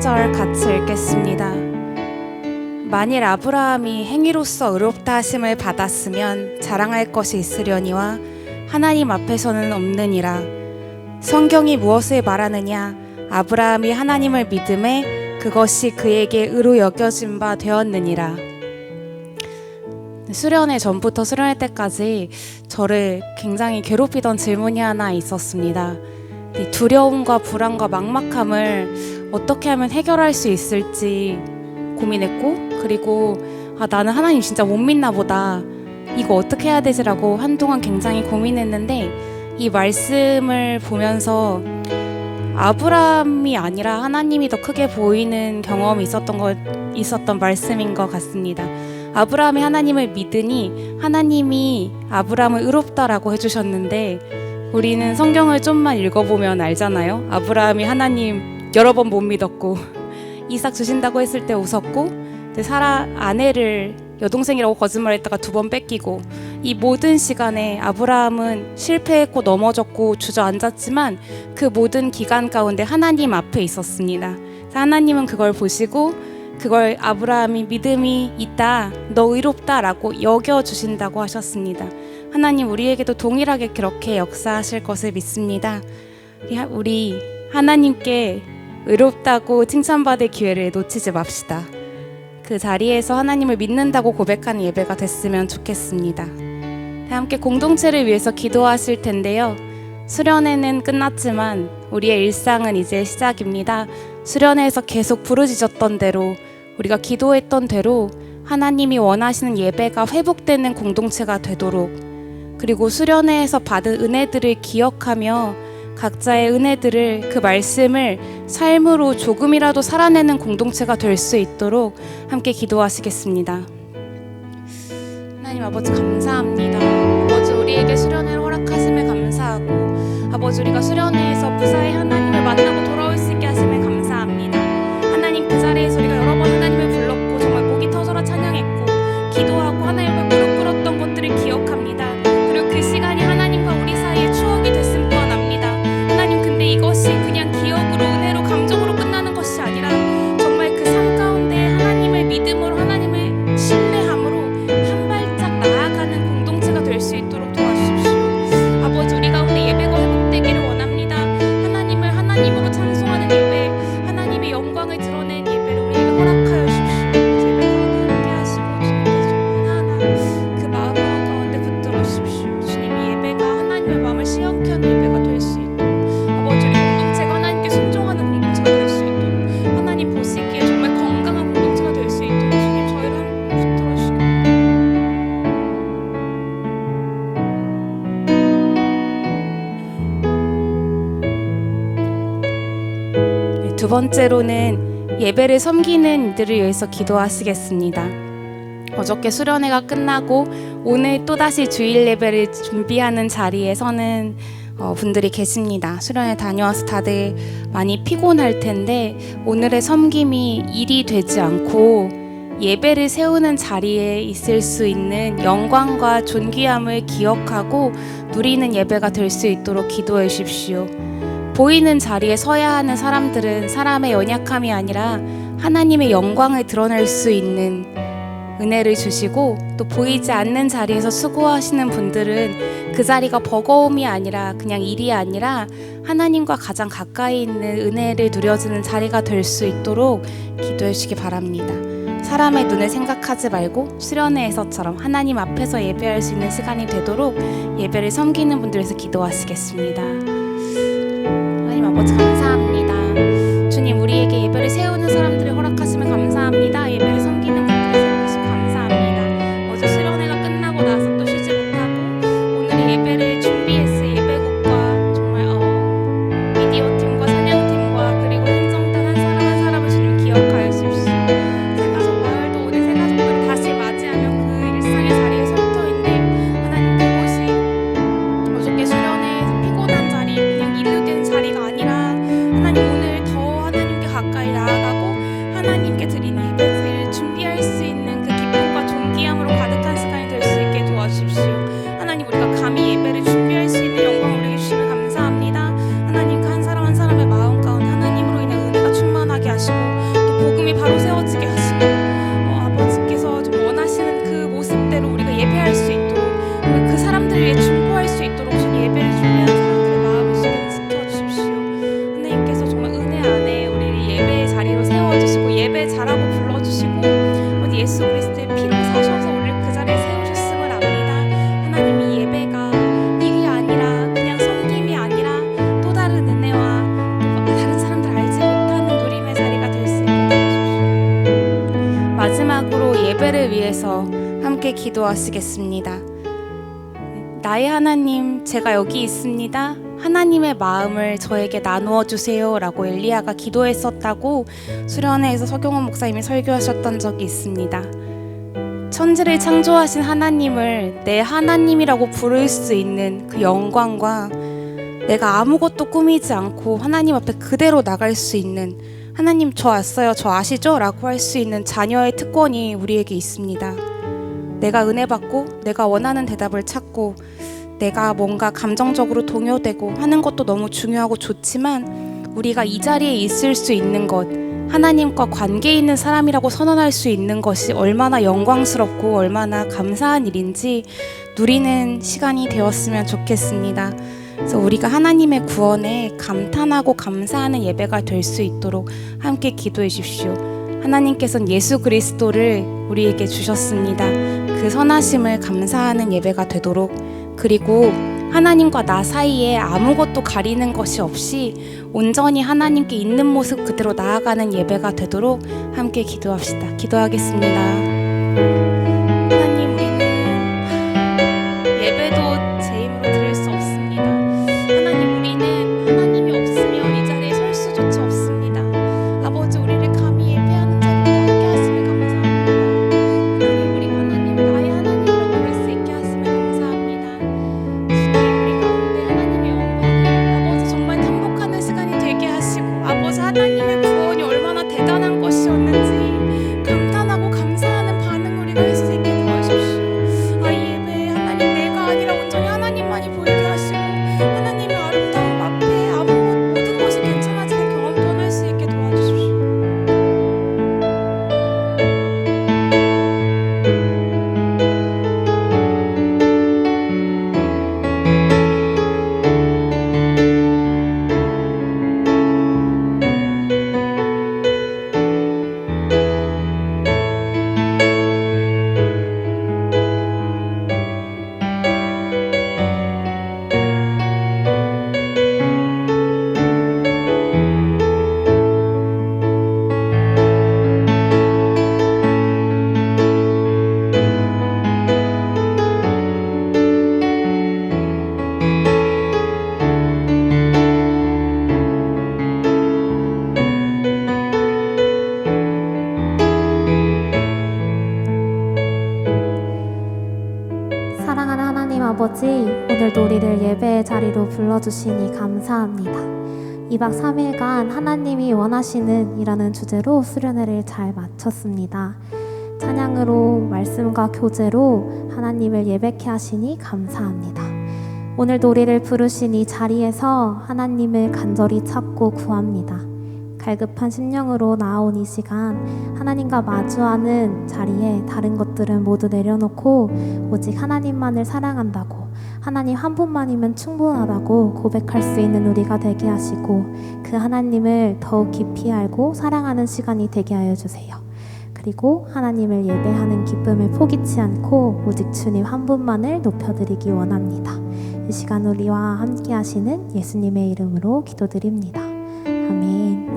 14절 같이 읽겠습니다. 만일 아브라함이 행위로서 의롭다 하심을 받았으면 자랑할 것이 있으려니와 하나님 앞에서는 없느니라. 성경이 무엇을 말하느냐? 아브라함이 하나님을 믿음에 그것이 그에게 의로 여겨진 바 되었느니라. 수련회 전부터 수련회 때까지 저를 굉장히 괴롭히던 질문이 하나 있었습니다. 두려움과 불안과 막막함을 어떻게 하면 해결할 수 있을지 고민했고, 그리고 나는 하나님 진짜 못 믿나 보다, 이거 어떻게 해야 되지라고 한동안 굉장히 고민했는데, 이 말씀을 보면서 아브라함이 아니라 하나님이 더 크게 보이는 경험이 있었던 말씀인 것 같습니다. 아브라함이 하나님을 믿으니 하나님이 아브라함을 의롭다라고 해주셨는데, 우리는 성경을 좀만 읽어보면 알잖아요. 아브라함이 하나님 여러 번 못 믿었고, 이삭 주신다고 했을 때 웃었고, 사라 아내를 여동생이라고 거짓말했다가 2번 뺏기고, 이 모든 시간에 아브라함은 실패했고 넘어졌고 주저앉았지만 그 모든 기간 가운데 하나님 앞에 있었습니다. 하나님은 그걸 보시고 그걸 아브라함이 믿음이 있다, 너 의롭다라고 여겨주신다고 하셨습니다. 하나님 우리에게도 동일하게 그렇게 역사하실 것을 믿습니다. 우리 하나님께 의롭다고 칭찬받을 기회를 놓치지 맙시다. 그 자리에서 하나님을 믿는다고 고백하는 예배가 됐으면 좋겠습니다. 함께 공동체를 위해서 기도하실 텐데요. 수련회는 끝났지만 우리의 일상은 이제 시작입니다. 수련회에서 계속 부르짖었던 대로, 우리가 기도했던 대로 하나님이 원하시는 예배가 회복되는 공동체가 되도록, 그리고 수련회에서 받은 은혜들을 기억하며 각자의 은혜들을, 그 말씀을 삶으로 조금이라도 살아내는 공동체가 될 수 있도록 함께 기도하시겠습니다. 하나님 아버지 감사합니다. 아버지 우리에게 수련회를 허락하심에 감사하고, 아버지 우리가 수련회에서 무사히 하나님을 만나고 돌아올 수 있게 하심에 감사합니다. 하나님 그 자리에서 우리가 여러 번 하나님을 불렀고 정말 목이 터져라 찬양했고 기도하고 하나님을 무릎 꿇었던 것들을 기억합니다. 그리고 그 시간이 하나님과 우리 사이의 추억이 됐음 또한 압니다. 하나님 근데 이것이 그냥 기억으로 은혜로 감정으로 끝나는 것이 아니라 정말 그 삶 가운데 하나님을 믿음으로 하나님을 신뢰함으로 한 발짝 나아가는 공동체가 될 수 있도록 도와주십시오. 아버지 우리 가운데 예배가 회복되기를 원합니다. 하나님을 하나님으로 찬송하는 예배, 하나님의 영광을 드러낸 예배를 우리에게 허락하여 주십시오. 예배 가운데 함께 하시고 주님께서 하나하나 그 마음 가운데 붙들어 주십시오. 주님 이 예배가 하나님의 마음을 시원케 하는 예배가 될 수 있도록, 아버지 우리 공동체가 하나님께 순종하는 공동체가 될 수 있도록, 하나님 보시기에 정말 건강한 공동체가 될 수 있도록 주님 저희를 함께 붙들어 주시고, 두 번째로는 예배를 섬기는 이들을 위해서 기도하시겠습니다. 어저께 수련회가 끝나고 오늘 또다시 주일 예배를 준비하는 자리에 서는 분들이 계십니다. 수련회 다녀와서 다들 많이 피곤할 텐데 오늘의 섬김이 일이 되지 않고 예배를 세우는 자리에 있을 수 있는 영광과 존귀함을 기억하고 누리는 예배가 될 수 있도록 기도해 주십시오. 보이는 자리에 서야 하는 사람들은 사람의 연약함이 아니라 하나님의 영광을 드러낼 수 있는 은혜를 주시고, 또 보이지 않는 자리에서 수고하시는 분들은 그 자리가 버거움이 아니라 그냥 일이 아니라 하나님과 가장 가까이 있는 은혜를 누려지는 자리가 될 수 있도록 기도해 주시기 바랍니다. 사람의 눈을 생각하지 말고 수련회에서처럼 하나님 앞에서 예배할 수 있는 시간이 되도록 예배를 섬기는 분들 위해서 기도하시겠습니다. 하나님 아버지 감사합니다. 주님 우리에게 예배를 세우는 사람들을 허락하시면 감사합니다. 예배를 섬기는 분들을 세워주시면 감사합니다. 어제 수련회가 끝나고 나서 또 쉬지 못하고 오늘의 예배를 준비했을 예배국과 정말 미디어 팀과 찬양팀과 그리고 행정단 한 사람 한 사람을 주님 기억하여 주십시오. 새가족 마을도 오늘 새가족들을 다시 맞이하며 그 일상의 자리에 설 터인데, 하나님 그곳이 어저께 수련회에서 피곤한 자리, 그냥 일루된 자리가 아니라 기도하시겠습니다. 나의 하나님, 제가 여기 있습니다. 하나님의 마음을 저에게 나누어 주세요 라고 엘리야가 기도했었다고 수련회에서 서경원 목사님이 설교하셨던 적이 있습니다. 천지를 창조하신 하나님을 내 하나님이라고 부를 수 있는 그 영광과 내가 아무것도 꾸미지 않고 하나님 앞에 그대로 나갈 수 있는, 하나님 저 왔어요, 저 아시죠? 라고 할 수 있는 자녀의 특권이 우리에게 있습니다. 내가 은혜 받고 내가 원하는 대답을 찾고 내가 뭔가 감정적으로 동요되고 하는 것도 너무 중요하고 좋지만, 우리가 이 자리에 있을 수 있는 것, 하나님과 관계 있는 사람이라고 선언할 수 있는 것이 얼마나 영광스럽고 얼마나 감사한 일인지 누리는 시간이 되었으면 좋겠습니다. 그래서 우리가 하나님의 구원에 감탄하고 감사하는 예배가 될 수 있도록 함께 기도해 주십시오. 하나님께서는 예수 그리스도를 우리에게 주셨습니다. 그 선하심을 감사하는 예배가 되도록, 그리고 하나님과 나 사이에 아무것도 가리는 것이 없이 온전히 하나님께 있는 모습 그대로 나아가는 예배가 되도록 함께 기도합시다. 기도하겠습니다. 하나님, 우리는 예배도 제 힘으로 드릴 수 없습니다. 하나님, 우리는 하나님이 없으면 이 자리에 설 수조차 없습니다. 아버지, 우리를 감히 예배하는 자리에 함께 하심을 감사합니다. 하나님, 우리 하나님을 나의 하나님이라고 부를 수 있게 하심을 감사합니다. 주님, 우리 가운데 하나님의 영광을 아버지 정말 탐복하는 시간이 되게 하시고, 아버지 하나님의 구원이 얼마나 대단한 것이었는지 감탄하고 감사하는 반응을 우리가 할 수 있게 도와주십시오. 이 예배에 하나님, 내가 아니라 온전히 하나님만이 보이게 하시고 하나님의 아름다움 앞에 모든 것이 괜찮아지는 경험도 할 수 있게 도와주십시오. 사랑하는 하나님 아버지, 오늘도 우리를 예배의 자리로 불러주시니 감사합니다. 2박 3일간 하나님이 원하시는 이라는 주제로 수련회를 잘 마쳤습니다. 찬양으로, 말씀과 교제로 하나님을 예배케 하시니 감사합니다. 오늘도 우리를 부르신 이 자리에서 하나님을 간절히 찾고 구합니다. 갈급한 심령으로 나아온 이 시간, 하나님과 마주하는 자리에 다른 것들은 모두 내려놓고 오직 하나님만을 사랑한다고, 하나님 한 분만이면 충분하다고 고백할 수 있는 우리가 되게 하시고, 그 하나님을 더욱 깊이 알고 사랑하는 시간이 되게 하여 주세요. 그리고 하나님을 예배하는 기쁨을 포기치 않고 오직 주님 한 분만을 높여드리기 원합니다. 이 시간 우리와 함께 하시는 예수님의 이름으로 기도드립니다. 아멘.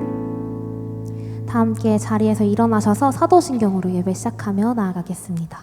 다 함께 자리에서 일어나셔서 사도신경으로 예배 시작하며 나아가겠습니다.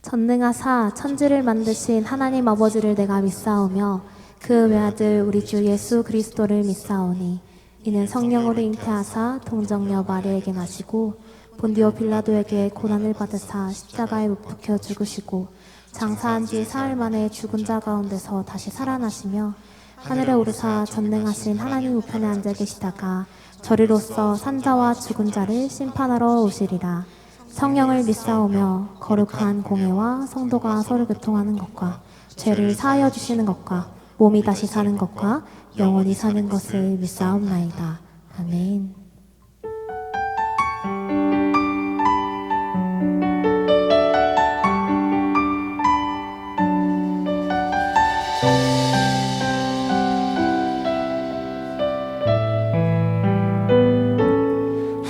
전능하사 천지를 만드신 하나님 아버지를 내가 믿사오며 그 외아들 우리 주 예수 그리스도를 믿사오니, 이는 성령으로 잉태하사 동정녀 마리아에게 나시고 본디오 빌라도에게 고난을 받으사 십자가에 못 박혀 죽으시고 장사한 뒤 사흘 만에 죽은 자 가운데서 다시 살아나시며 하늘에 오르사 전능하신 하나님 우편에 앉아 계시다가 저리로서 산자와 죽은 자를 심판하러 오시리라. 성령을 믿사오며 거룩한 공회와 성도가 서로 교통하는 것과 죄를 사하여 주시는 것과 몸이 다시 사는 것과 영원히 사는 것을 믿사옵나이다. 아멘.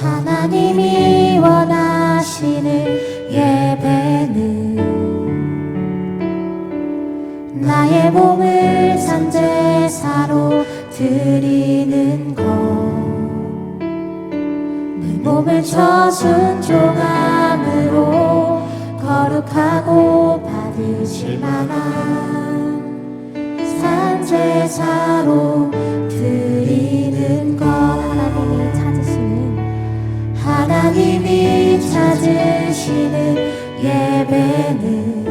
하나님이 원하시는 예배는 나의 몸을 산 제사로 드리는 것, 거룩하고 받으실 만한 산제사로 드리는 것 하나님이 찾으시는 예배는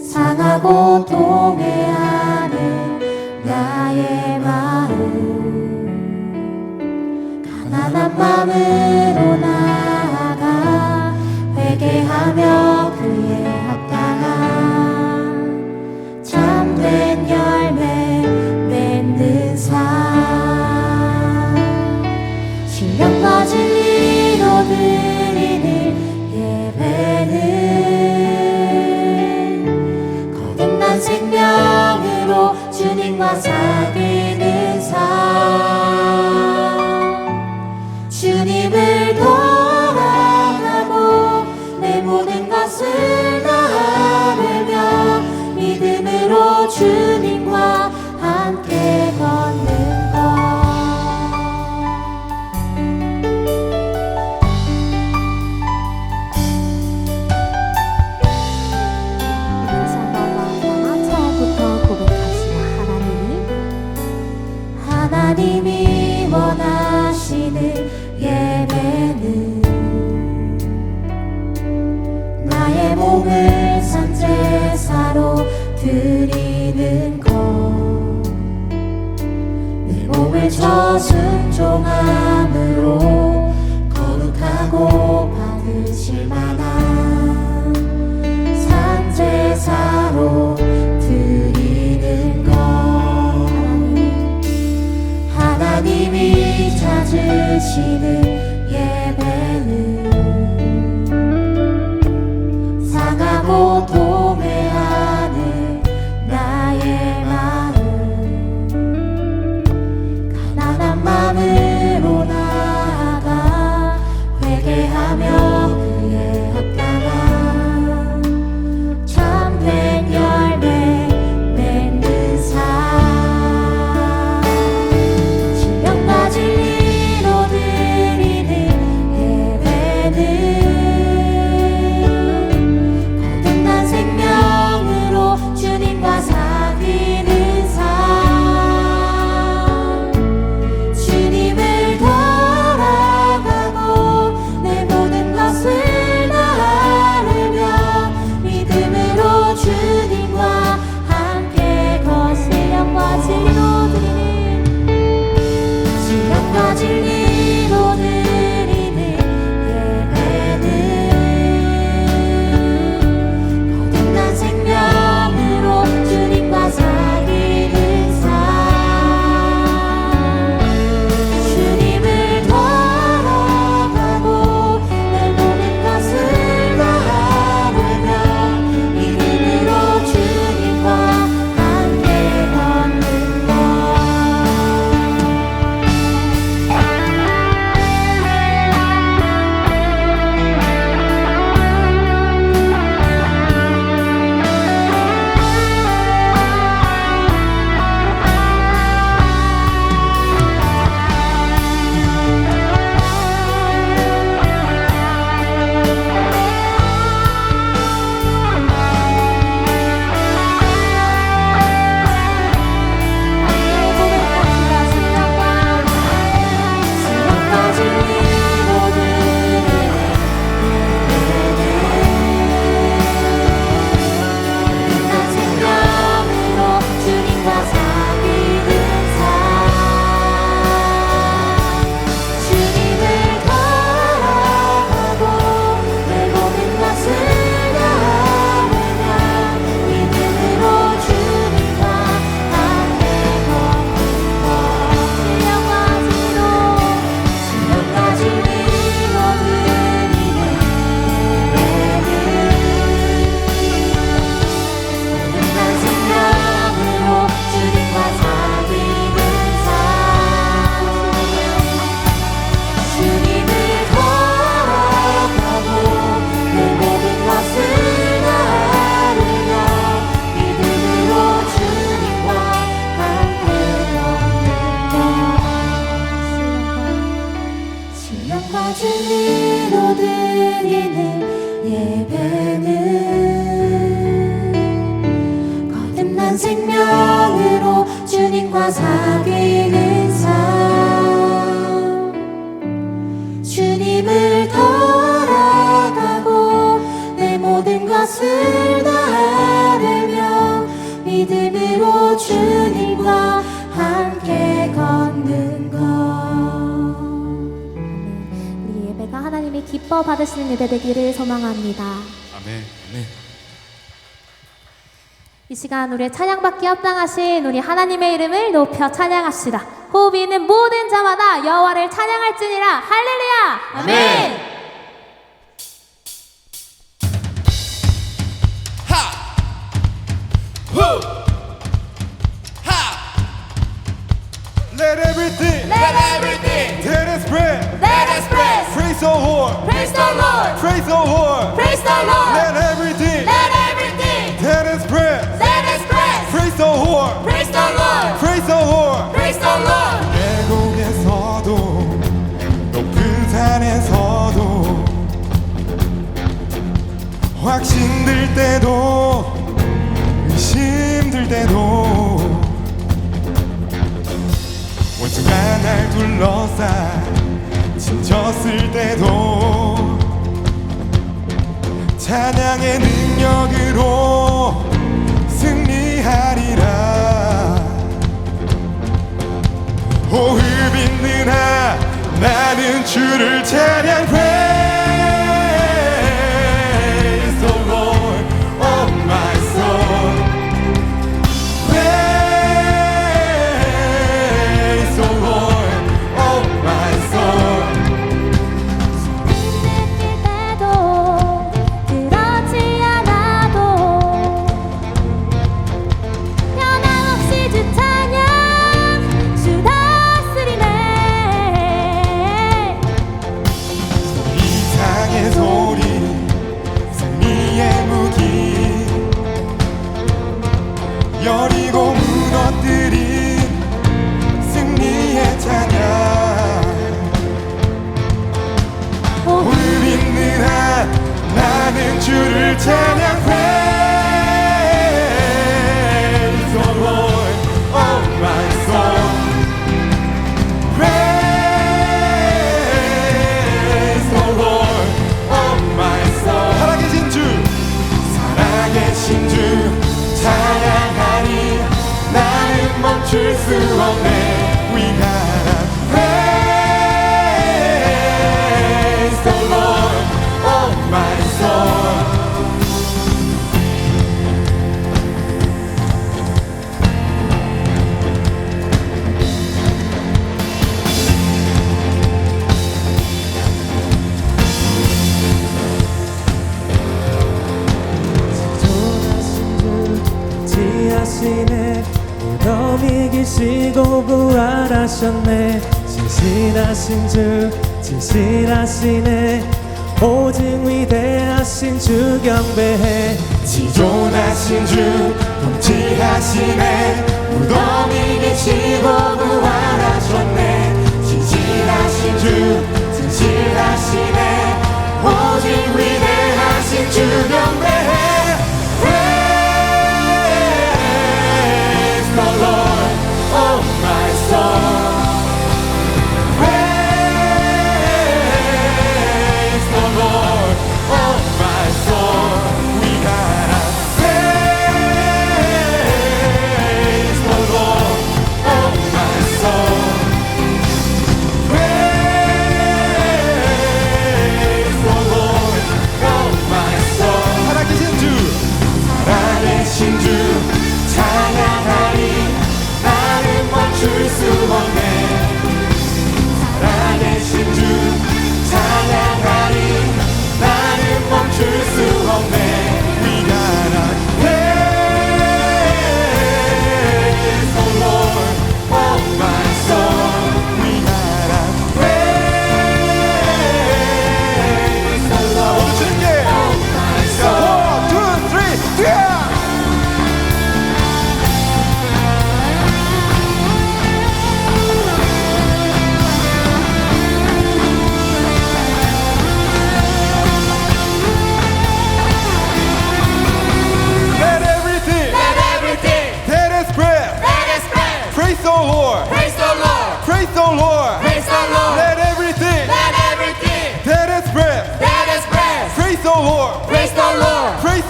상하고 통회하는 나의 마음 가난한 마음으로 나아가 회개하며 그에 합당한 참된 열매 맺는 삶 신령과 진리로 드리는 예배는 거듭난 생명으로 주님과 사귀는 삶 주님을 돌아가고 내 모든 것을 나누며 믿음으로 주님과 함께 걷는 것 다시 한번 마음과 처음부터 고백하시라. 하나님이 원하시는 예배는 나의 몸을 산제사로 드리는 것 내 몸을 저순종함으로 거룩하고 받으실 만한 산제사로 드리는 것 하나님이 찾으시는 예배는 상하고 통회하는 나의 마음 가난한 마음으로 나아가 회개하며 그에 합당한 참된 열매 맺는 삶 신령과 진리로 드리는 것을 다하며 믿음으로 주님과 함께 걷는 것. 우리 예배가 하나님이 기뻐 받으시는 예배 되기를 소망합니다. 아멘. 아멘. 이 시간 우리의 찬양받기 합당하신 우리 하나님의 이름을 높여 찬양합시다. 호흡이 있는 모든 자마다 여호와를 찬양할지니라. 할렐루야. 아멘. Let everything that is breath Let us praise, praise the Lord. praise the Lord, Praise the Lord. praise the Lord. Let everything Let everything that is breath that is praise, praise the Lord. praise the Lord, Praise the Lord. praise the Lord. 계곡에서도 높은 산에서도 확신들 때도 의심들 때도 원수가 날 둘러싸 지쳤을 때도 찬양의 능력으로 승리하리라. 호흡 있는 한 나는 주를 찬양. Praise the Lord, oh my soul. Praise the Lord, oh my soul. 때도 그렇지 않아도 변함없이 주 찬양 주 다스리네. 이상의 소리 승리의 무기 여리고 무너뜨린 승리의 찬양. 호흡 있는 한 나는 주를 찬양. Praise the Lord, oh my soul. Praise the Lord, oh my soul. 살아계신 주, 살아계신 주 찬양하니 나는 멈출 수 없네. We gotta praise the Lord, oh my soul. 지하시네 무덤 이기시고 부활하셨네. 진실하신 주 진실하시네. 오직 위대하신 주 경배해. 지존하신 주 통치하시네. 무덤 이기시고 부활하셨네. 진실하신 주 진실하시네. 오직 위대하신 주 경배해. Praise the Lord, oh my soul. Praise the Lord, oh my soul. We gotta praise the Lord, oh my soul. Praise the Lord,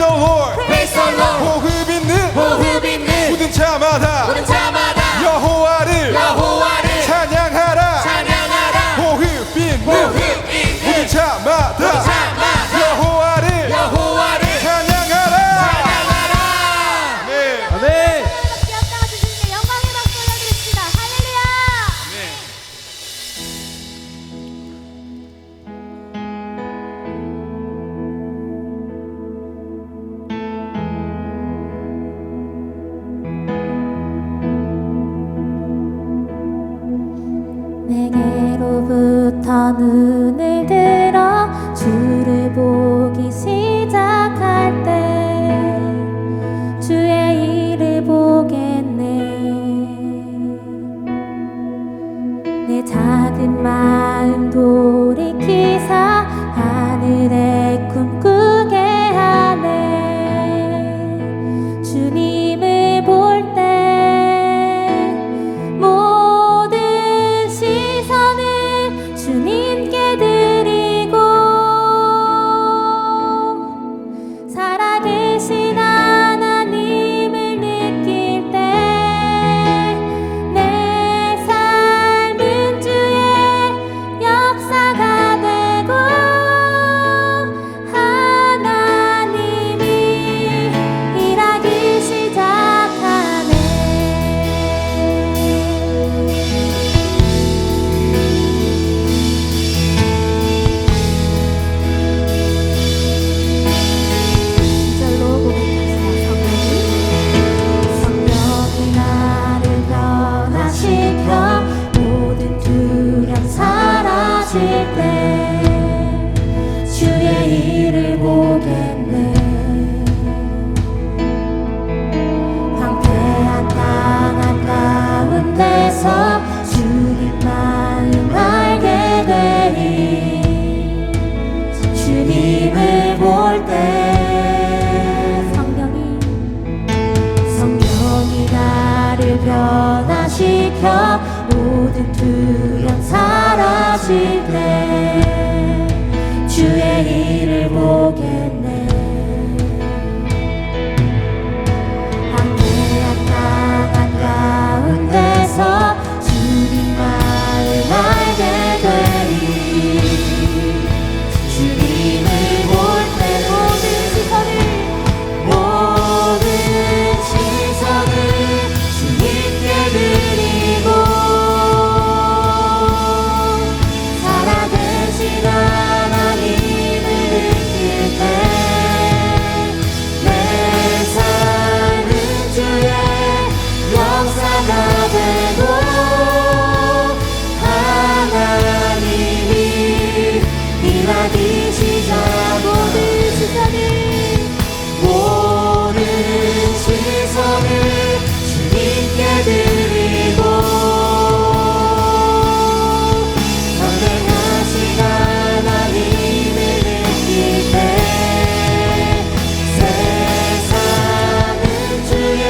the Lord. Praise the Lord. 호흡 있는 호흡 있는 모든 자마다 모든 자마다 여호와를 여호와를 찬양하라. 찬양하라. 호흡 있는 호흡 모든 있는 자마다 자마다 여호와를 여호와를 찬양하라. 찬양하라. 네. 아멘. 기억다가 주시는 영광의 박수 올려드립시다. 할렐루야. 내게로부터 눈을 들어 주를 보기 시작할 때 주의 일을 보겠네. 내 작은 마음 돌이키사 하늘의 꿈꾸게 하네. 주님을 볼 때 모든 시선을 주님께 드리고 살아계신 하나님을 느낄 때 내 삶은 주의 역사가 되고 하나님이 일하기 시작하네. 진짜로 고백하시는 성령이 나를 변화시켜 모든 두려움 사라질 때 주의 일을 보겠네. 황폐한 땅 한가운데서 주님 마음 알게 되리. 주님을 볼 때 성령이 나를 변화시켜 모든 두려움 사라질 때 주의 일을 보겠네. 황폐한 땅 한가운데서 주님 마음 알게 되리. 주님을 볼 때 모든 시선을 주님께 드리고 살아계신 하나님을 느낄 때 내 삶은 주의 역사가 되고 하나님이 일하기 시작. 모든 시선을 주님께 드리고 선택하신 하나님을 느낄 때 세상은 주의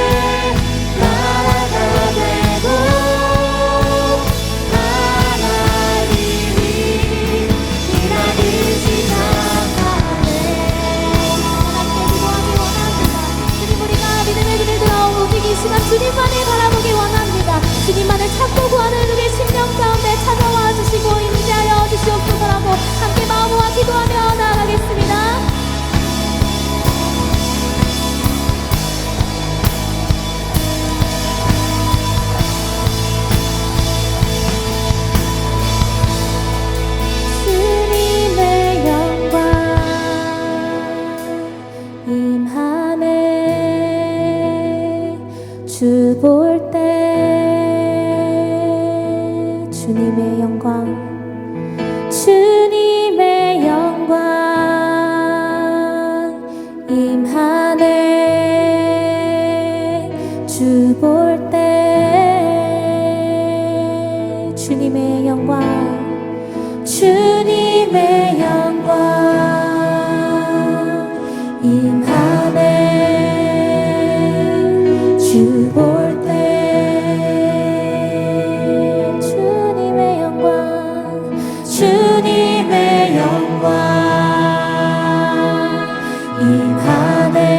나라가 되고 하나님이 일하기 시작하네. 하나님께 기도하기 원합니다. 주님, 우리가 믿음의 길을 들어 움직이 시간 주님만을 바라보기 원합니다. 주님만을 찾고 구하는 우리의 심령 가운데 찾아와 주시고 임재하여 주시옵소서라고 함께 마음과 기도하며 나아가겠습니다. 주님의 영광 임하네. 주 볼 때 주님의 영광 주님의 영광 임하네. 주 볼 때 주님의 영광 주님의 영광 임하네. 주 볼 때 주님의 영광 주님의 영광 임하네.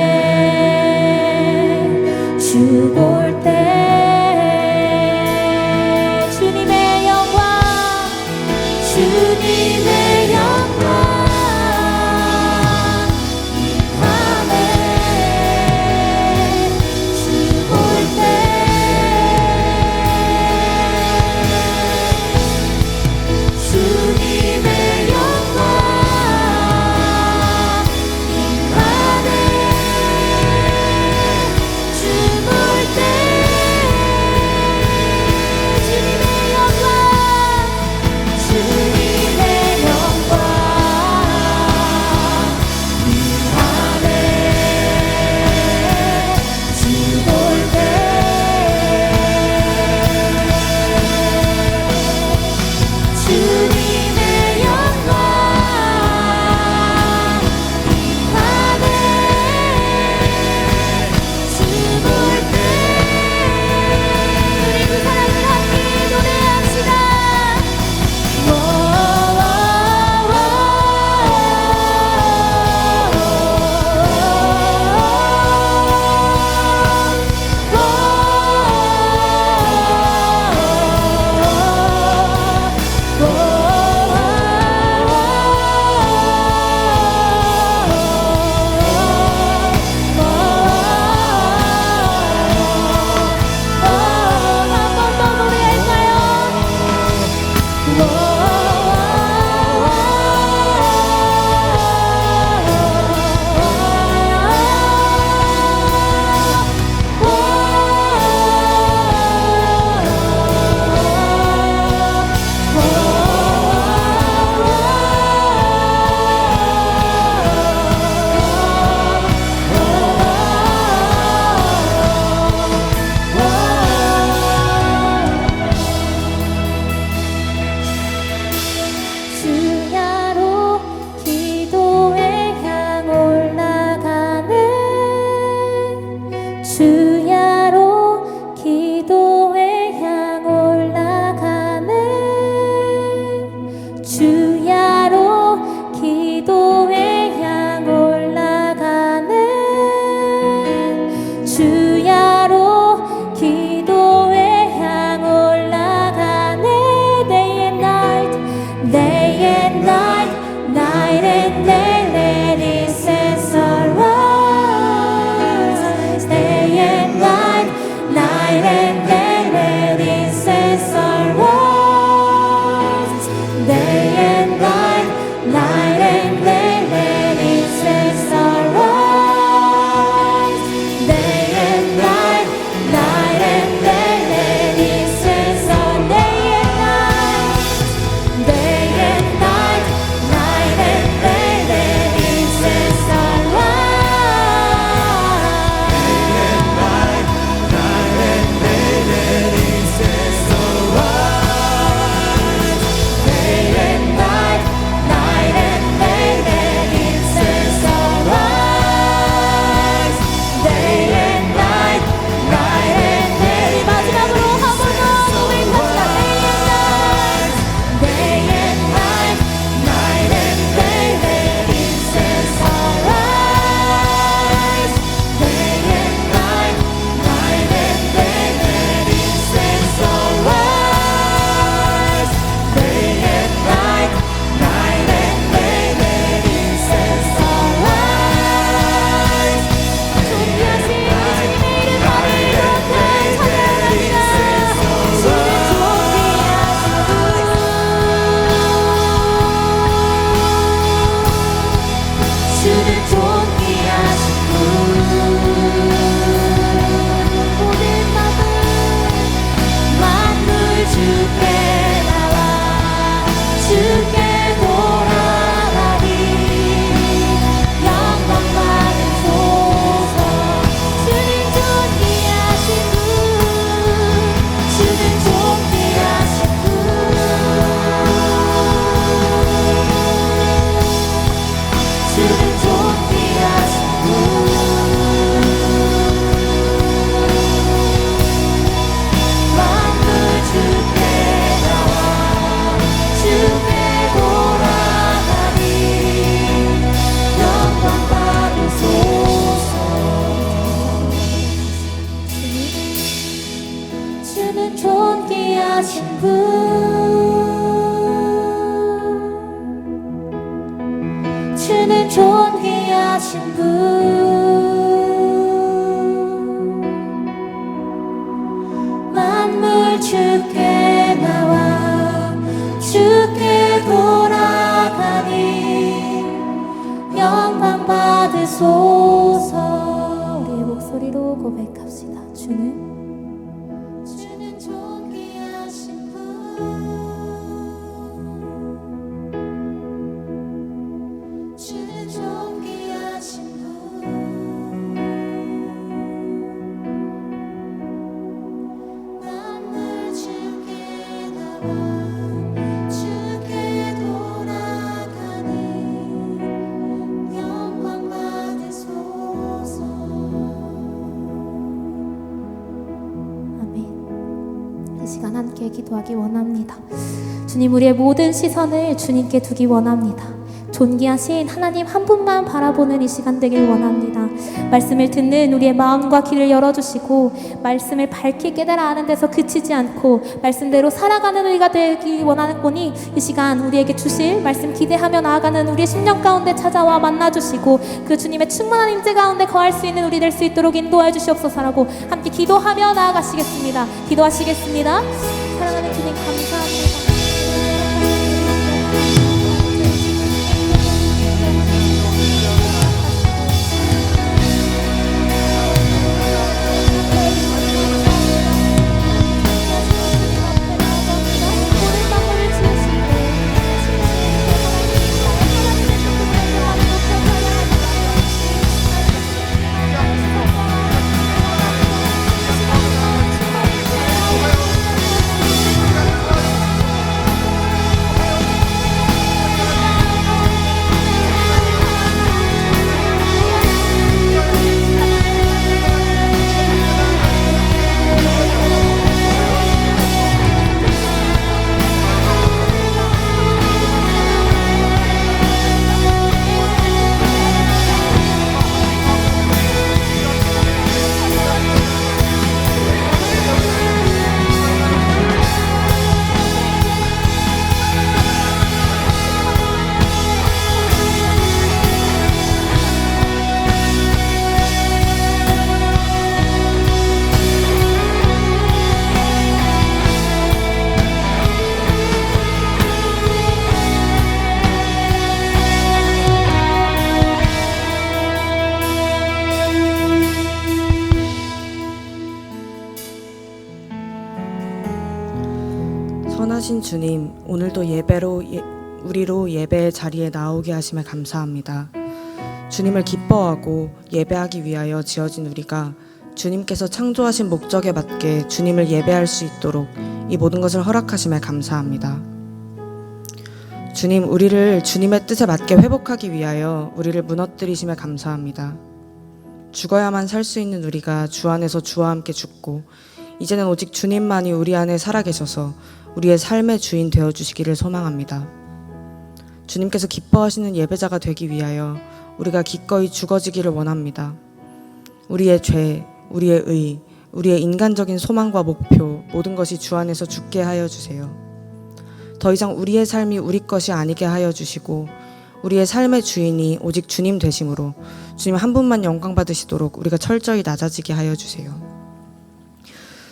주옵소서. 우리의 목소리로 고백합시다. 주는 존귀하신 분, 주는 존귀하신 분, 만물 주께 나와 주께 돌아가니 영광 받으소서. 아멘. 이 시간 함께 기도하기 원합니다. 주님, 우리의 모든 시선을 주님께 두기 원합니다. 존귀하신 하나님 한 분만 바라보는 이 시간 되길 원합니다. 말씀을 듣는 우리의 마음과 귀를 열어주시고 말씀을 밝히 깨달아 아는 데서 그치지 않고 말씀대로 살아가는 우리가 되기 원하노니 이 시간 우리에게 주실 말씀 기대하며 나아가는 우리의 심령 가운데 찾아와 만나주시고 그 주님의 충만한 임재 가운데 거할 수 있는 우리 될 수 있도록 인도하여 주시옵소서라고 함께 기도하며 나아가시겠습니다. 기도하시겠습니다. 사랑하는 주님 감사합니다. 선하신 주님, 오늘도 우리로 예배의 자리에 나오게 하심에 감사합니다. 주님을 기뻐하고 예배하기 위하여 지어진 우리가 주님께서 창조하신 목적에 맞게 주님을 예배할 수 있도록 이 모든 것을 허락하심에 감사합니다. 주님, 우리를 주님의 뜻에 맞게 회복하기 위하여 우리를 무너뜨리심에 감사합니다. 죽어야만 살 수 있는 우리가 주 안에서 주와 함께 죽고 이제는 오직 주님만이 우리 안에 살아계셔서 우리의 삶의 주인 되어주시기를 소망합니다. 주님께서 기뻐하시는 예배자가 되기 위하여 우리가 기꺼이 죽어지기를 원합니다. 우리의 죄, 우리의 의, 우리의 인간적인 소망과 목표 모든 것이 주 안에서 죽게 하여 주세요. 더 이상 우리의 삶이 우리 것이 아니게 하여 주시고 우리의 삶의 주인이 오직 주님 되심으로 주님 한 분만 영광 받으시도록 우리가 철저히 낮아지게 하여 주세요.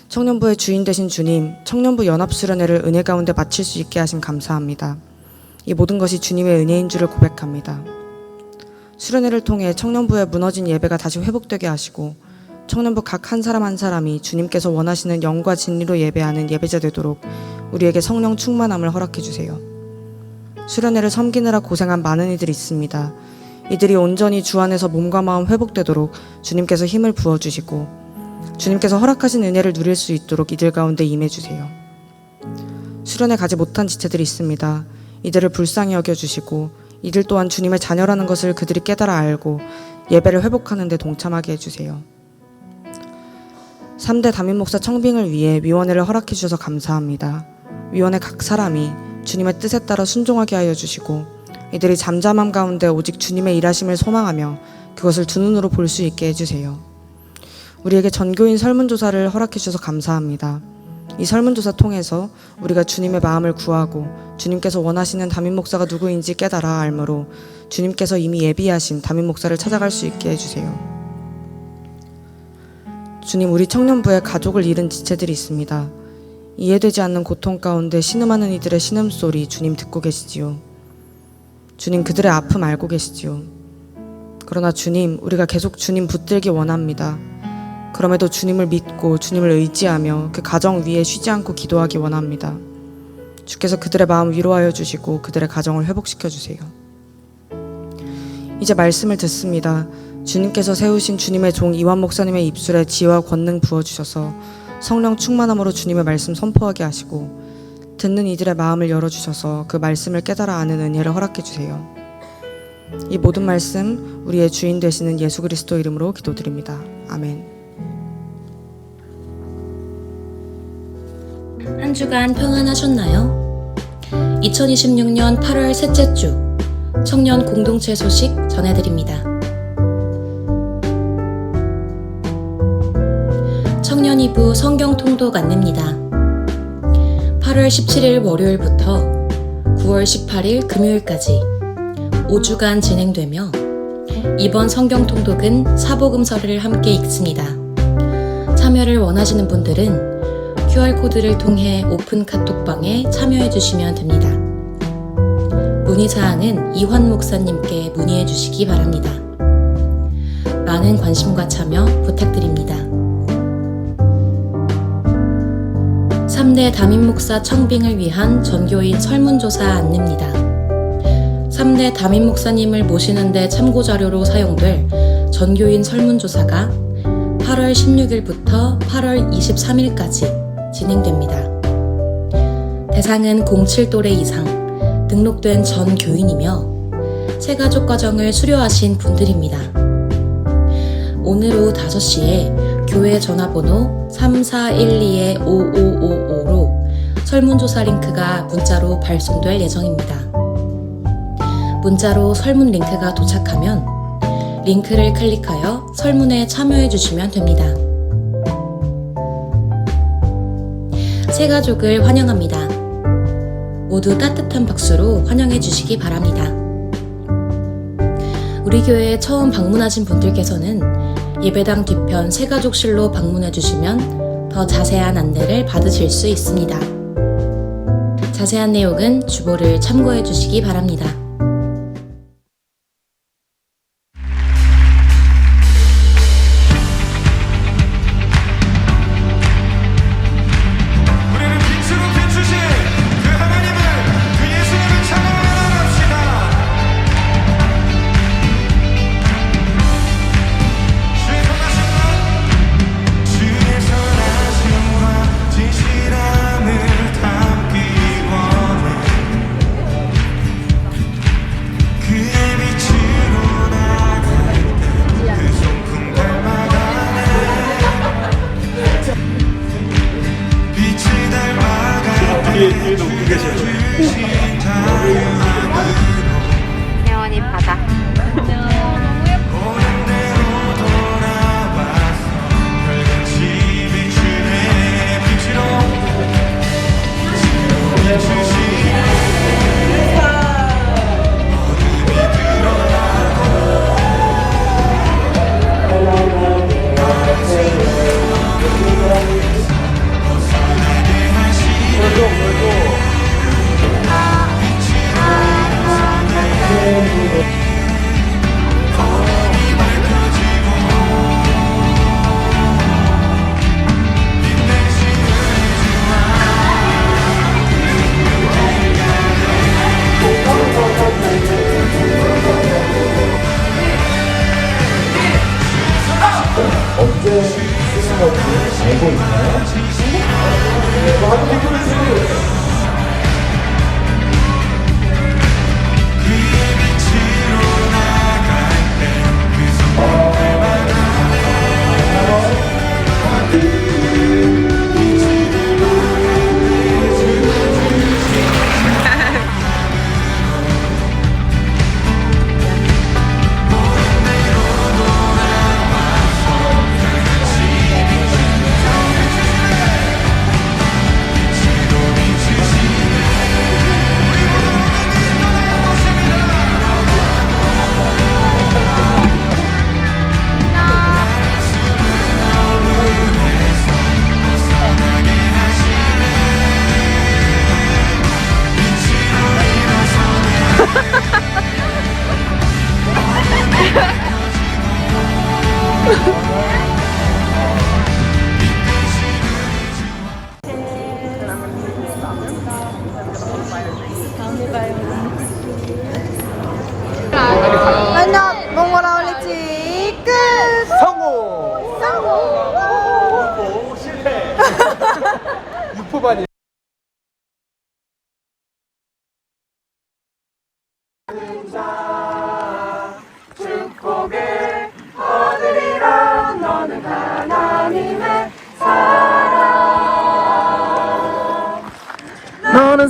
청년부의 주인 되신 주님, 청년부 연합수련회를 은혜 가운데 마칠 수 있게 하심 감사합니다. 이 모든 것이 주님의 은혜인 줄을 고백합니다. 수련회를 통해 청년부의 무너진 예배가 다시 회복되게 하시고 청년부 각 한 사람 한 사람이 주님께서 원하시는 영과 진리로 예배하는 예배자 되도록 우리에게 성령 충만함을 허락해 주세요. 수련회를 섬기느라 고생한 많은 이들이 있습니다. 이들이 온전히 주 안에서 몸과 마음 회복되도록 주님께서 힘을 부어주시고 주님께서 허락하신 은혜를 누릴 수 있도록 이들 가운데 임해주세요. 수련회 가지 못한 지체들이 있습니다. 이들을 불쌍히 여겨주시고 이들 또한 주님의 자녀라는 것을 그들이 깨달아 알고 예배를 회복하는 데 동참하게 해주세요. 3대 담임목사 청빙을 위해 위원회를 허락해 주셔서 감사합니다. 위원회 각 사람이 주님의 뜻에 따라 순종하게 하여 주시고 이들이 잠잠함 가운데 오직 주님의 일하심을 소망하며 그것을 두 눈으로 볼 수 있게 해주세요. 우리에게 전교인 설문조사를 허락해 주셔서 감사합니다. 이 설문조사 통해서 우리가 주님의 마음을 구하고 주님께서 원하시는 담임목사가 누구인지 깨달아 알므로 주님께서 이미 예비하신 담임목사를 찾아갈 수 있게 해주세요. 주님, 우리 청년부에 가족을 잃은 지체들이 있습니다. 이해되지 않는 고통 가운데 신음하는 이들의 신음소리 주님 듣고 계시지요. 주님, 그들의 아픔 알고 계시지요. 그러나 주님, 우리가 계속 주님 붙들기 원합니다. 그럼에도 주님을 믿고 주님을 의지하며 그 가정 위에 쉬지 않고 기도하기 원합니다. 주께서 그들의 마음 위로하여 주시고 그들의 가정을 회복시켜 주세요. 이제 말씀을 듣습니다. 주님께서 세우신 주님의 종 이완 목사님의 입술에 지혜와 권능 부어주셔서 성령 충만함으로 주님의 말씀 선포하게 하시고 듣는 이들의 마음을 열어주셔서 그 말씀을 깨달아 아는 은혜를 허락해 주세요. 이 모든 말씀 우리의 주인 되시는 예수 그리스도 이름으로 기도드립니다. 아멘. 한 주간 평안하셨나요? 2026년 8월 셋째 주 청년 공동체 소식 전해드립니다. 청년 2부 성경 통독 안내입니다. 8월 17일 월요일부터 9월 18일 금요일까지 5주간 진행되며 이번 성경 통독은 사복음서를 함께 읽습니다. 참여를 원하시는 분들은 QR코드를 통해 오픈 카톡방에 참여해 주시면 됩니다. 문의사항은 이환 목사님께 문의해 주시기 바랍니다. 많은 관심과 참여 부탁드립니다. 3대 담임목사 청빙을 위한 전교인 설문조사 안내입니다. 3대 담임목사님을 모시는 데 참고자료로 사용될 전교인 설문조사가 8월 16일부터 8월 23일까지 진행됩니다. 대상은 07또래 이상 등록된 전 교인이며 새가족 과정을 수료하신 분들입니다. 오늘 오후 5시에 교회 전화번호 3412-5555로 설문조사 링크가 문자로 발송될 예정입니다. 문자로 설문 링크가 도착하면 링크를 클릭하여 설문에 참여해 주시면 됩니다. 새가족을 환영합니다. 모두 따뜻한 박수로 환영해 주시기 바랍니다. 우리 교회에 처음 방문하신 분들께서는 예배당 뒤편 새가족실로 방문해 주시면 더 자세한 안내를 받으실 수 있습니다. 자세한 내용은 주보를 참고해 주시기 바랍니다. 우리는 빛으로 비추신 그 하나님을, 그 예수님을 찬양합시다. 주의 선하심과 주의 선하심과 진실함을 담기 원해. 그의 빛으로 나갈 때그 성품 닮아가네. 빛이 닮아갈 때 주신 자유함으로 혜원이 바다. 오는 대로 돌아와서 별같이 비추네. 빛으로 비추시 어둠이 드러나고 벗어나게 하시네. 어둠이 밝혀지고 빛내시는 그의 빛으로 나갈 때그 성품 닮아가네. 빛으로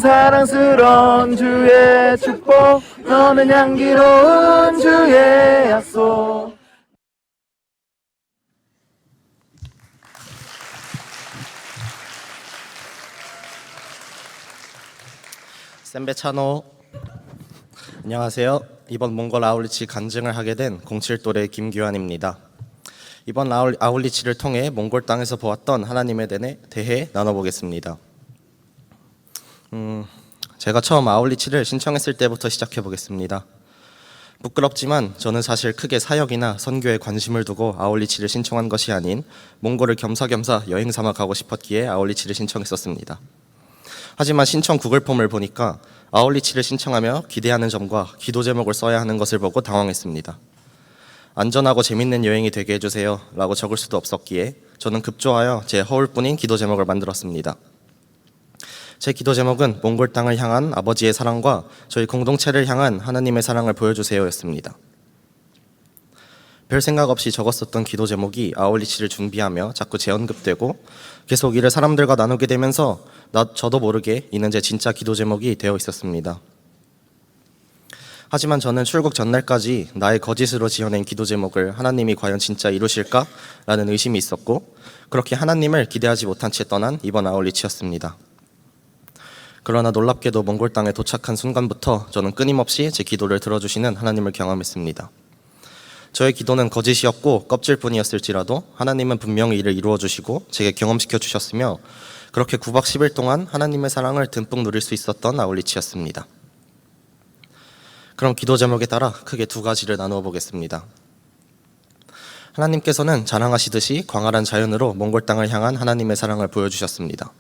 사랑스러운 주의 축복 너는 향기로운 주의 약속. 샌베차노. 안녕하세요. 이번 몽골 아울리치 간증을 하게 된 07또래 김규환입니다. 이번 아울리치를 통해 몽골 땅에서 보았던 하나님에 대해 나눠보겠습니다. 제가 처음 아울리치를 신청했을 때부터 시작해 보겠습니다. 부끄럽지만 저는 사실 크게 사역이나 선교에 관심을 두고 아울리치를 신청한 것이 아닌 몽골을 겸사겸사 여행 삼아 가고 싶었기에 아울리치를 신청했었습니다. 하지만 신청 구글 폼을 보니까 아울리치를 신청하며 기대하는 점과 기도 제목을 써야 하는 것을 보고 당황했습니다. 안전하고 재밌는 여행이 되게 해주세요 라고 적을 수도 없었기에 저는 급조하여 제 허울뿐인 기도 제목을 만들었습니다. 제 기도 제목은 몽골 땅을 향한 아버지의 사랑과 저희 공동체를 향한 하나님의 사랑을 보여주세요 였습니다. 별 생각 없이 적었었던 기도 제목이 아울리치를 준비하며 자꾸 재언급되고 계속 이를 사람들과 나누게 되면서 저도 모르게 이는 제 진짜 기도 제목이 되어 있었습니다. 하지만 저는 출국 전날까지 나의 거짓으로 지어낸 기도 제목을 하나님이 과연 진짜 이루실까? 라는 의심이 있었고 그렇게 하나님을 기대하지 못한 채 떠난 이번 아울리치였습니다. 그러나 놀랍게도 몽골 땅에 도착한 순간부터 저는 끊임없이 제 기도를 들어주시는 하나님을 경험했습니다. 저의 기도는 거짓이었고 껍질뿐이었을지라도 하나님은 분명히 이를 이루어주시고 제게 경험시켜 주셨으며 그렇게 9박 10일 동안 하나님의 사랑을 듬뿍 누릴 수 있었던 아울리치였습니다. 그럼 기도 제목에 따라 크게 두 가지를 나누어 보겠습니다. 하나님께서는 자랑하시듯이 광활한 자연으로 몽골 땅을 향한 하나님의 사랑을 보여주셨습니다.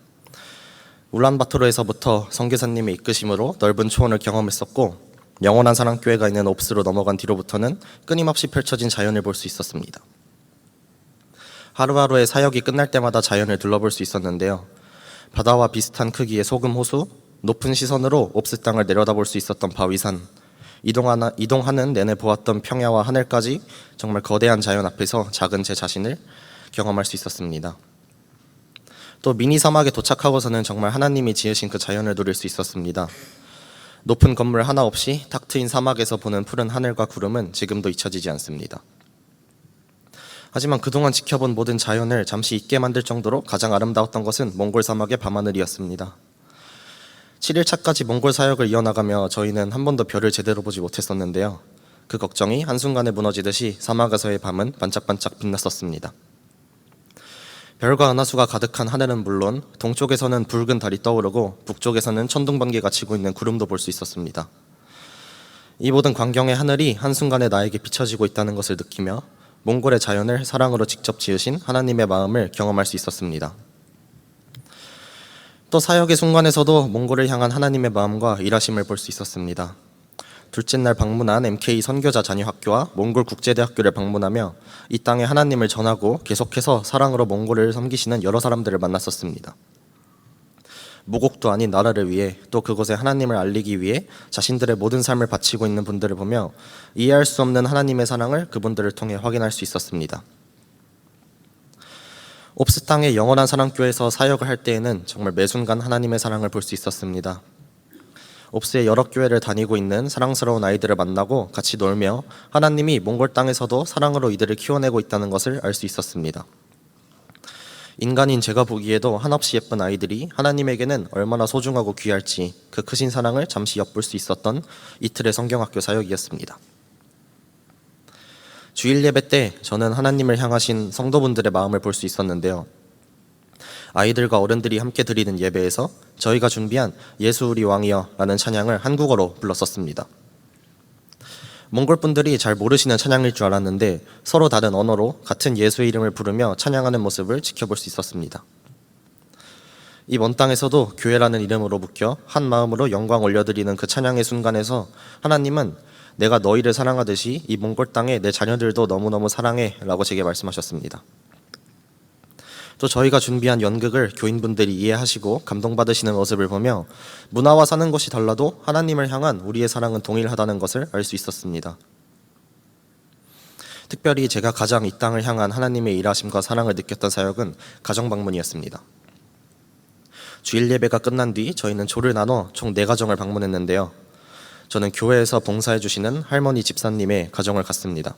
울란바토르에서부터 선교사님의 이끄심으로 넓은 초원을 경험했었고 영원한 사랑교회가 있는 옵스로 넘어간 뒤로부터는 끊임없이 펼쳐진 자연을 볼 수 있었습니다. 하루하루의 사역이 끝날 때마다 자연을 둘러볼 수 있었는데요. 바다와 비슷한 크기의 소금 호수, 높은 시선으로 옵스 땅을 내려다볼 수 있었던 바위산, 이동하는 내내 보았던 평야와 하늘까지 정말 거대한 자연 앞에서 작은 제 자신을 경험할 수 있었습니다. 또 미니 사막에 도착하고서는 정말 하나님이 지으신 그 자연을 누릴 수 있었습니다. 높은 건물 하나 없이 탁 트인 사막에서 보는 푸른 하늘과 구름은 지금도 잊혀지지 않습니다. 하지만 그동안 지켜본 모든 자연을 잠시 잊게 만들 정도로 가장 아름다웠던 것은 몽골 사막의 밤하늘이었습니다. 7일차까지 몽골 사역을 이어나가며 저희는 한 번도 별을 제대로 보지 못했었는데요. 그 걱정이 한순간에 무너지듯이 사막에서의 밤은 반짝반짝 빛났었습니다. 별과 은하수가 가득한 하늘은 물론 동쪽에서는 붉은 달이 떠오르고 북쪽에서는 천둥번개가 치고 있는 구름도 볼 수 있었습니다. 이 모든 광경의 하늘이 한순간에 나에게 비춰지고 있다는 것을 느끼며 몽골의 자연을 사랑으로 직접 지으신 하나님의 마음을 경험할 수 있었습니다. 또 사역의 순간에서도 몽골을 향한 하나님의 마음과 일하심을 볼 수 있었습니다. 둘째 날 방문한 MK 선교자 자녀학교와 몽골 국제대학교를 방문하며 이 땅에 하나님을 전하고 계속해서 사랑으로 몽골을 섬기시는 여러 사람들을 만났었습니다. 모국도 아닌 나라를 위해 또 그곳에 하나님을 알리기 위해 자신들의 모든 삶을 바치고 있는 분들을 보며 이해할 수 없는 하나님의 사랑을 그분들을 통해 확인할 수 있었습니다. 옵스 땅의 영원한 사랑교회에서 사역을 할 때에는 정말 매 순간 하나님의 사랑을 볼 수 있었습니다. 옵스의 여러 교회를 다니고 있는 사랑스러운 아이들을 만나고 같이 놀며 하나님이 몽골 땅에서도 사랑으로 이들을 키워내고 있다는 것을 알 수 있었습니다. 인간인 제가 보기에도 한없이 예쁜 아이들이 하나님에게는 얼마나 소중하고 귀할지 그 크신 사랑을 잠시 엿볼 수 있었던 이틀의 성경학교 사역이었습니다. 주일 예배 때 저는 하나님을 향하신 성도분들의 마음을 볼 수 있었는데요. 아이들과 어른들이 함께 드리는 예배에서 저희가 준비한 예수 우리 왕이여 라는 찬양을 한국어로 불렀었습니다. 몽골 분들이 잘 모르시는 찬양일 줄 알았는데 서로 다른 언어로 같은 예수의 이름을 부르며 찬양하는 모습을 지켜볼 수 있었습니다. 이 먼 땅에서도 교회라는 이름으로 묶여 한 마음으로 영광 올려드리는 그 찬양의 순간에서 하나님은 내가 너희를 사랑하듯이 이 몽골 땅에 내 자녀들도 너무너무 사랑해 라고 제게 말씀하셨습니다. 또 저희가 준비한 연극을 교인분들이 이해하시고 감동받으시는 모습을 보며 문화와 사는 것이 달라도 하나님을 향한 우리의 사랑은 동일하다는 것을 알 수 있었습니다. 특별히 제가 가장 이 땅을 향한 하나님의 일하심과 사랑을 느꼈던 사역은 가정방문이었습니다. 주일 예배가 끝난 뒤 저희는 조를 나눠 총 4가정을 방문했는데요. 저는 교회에서 봉사해 주시는 할머니 집사님의 가정을 갔습니다.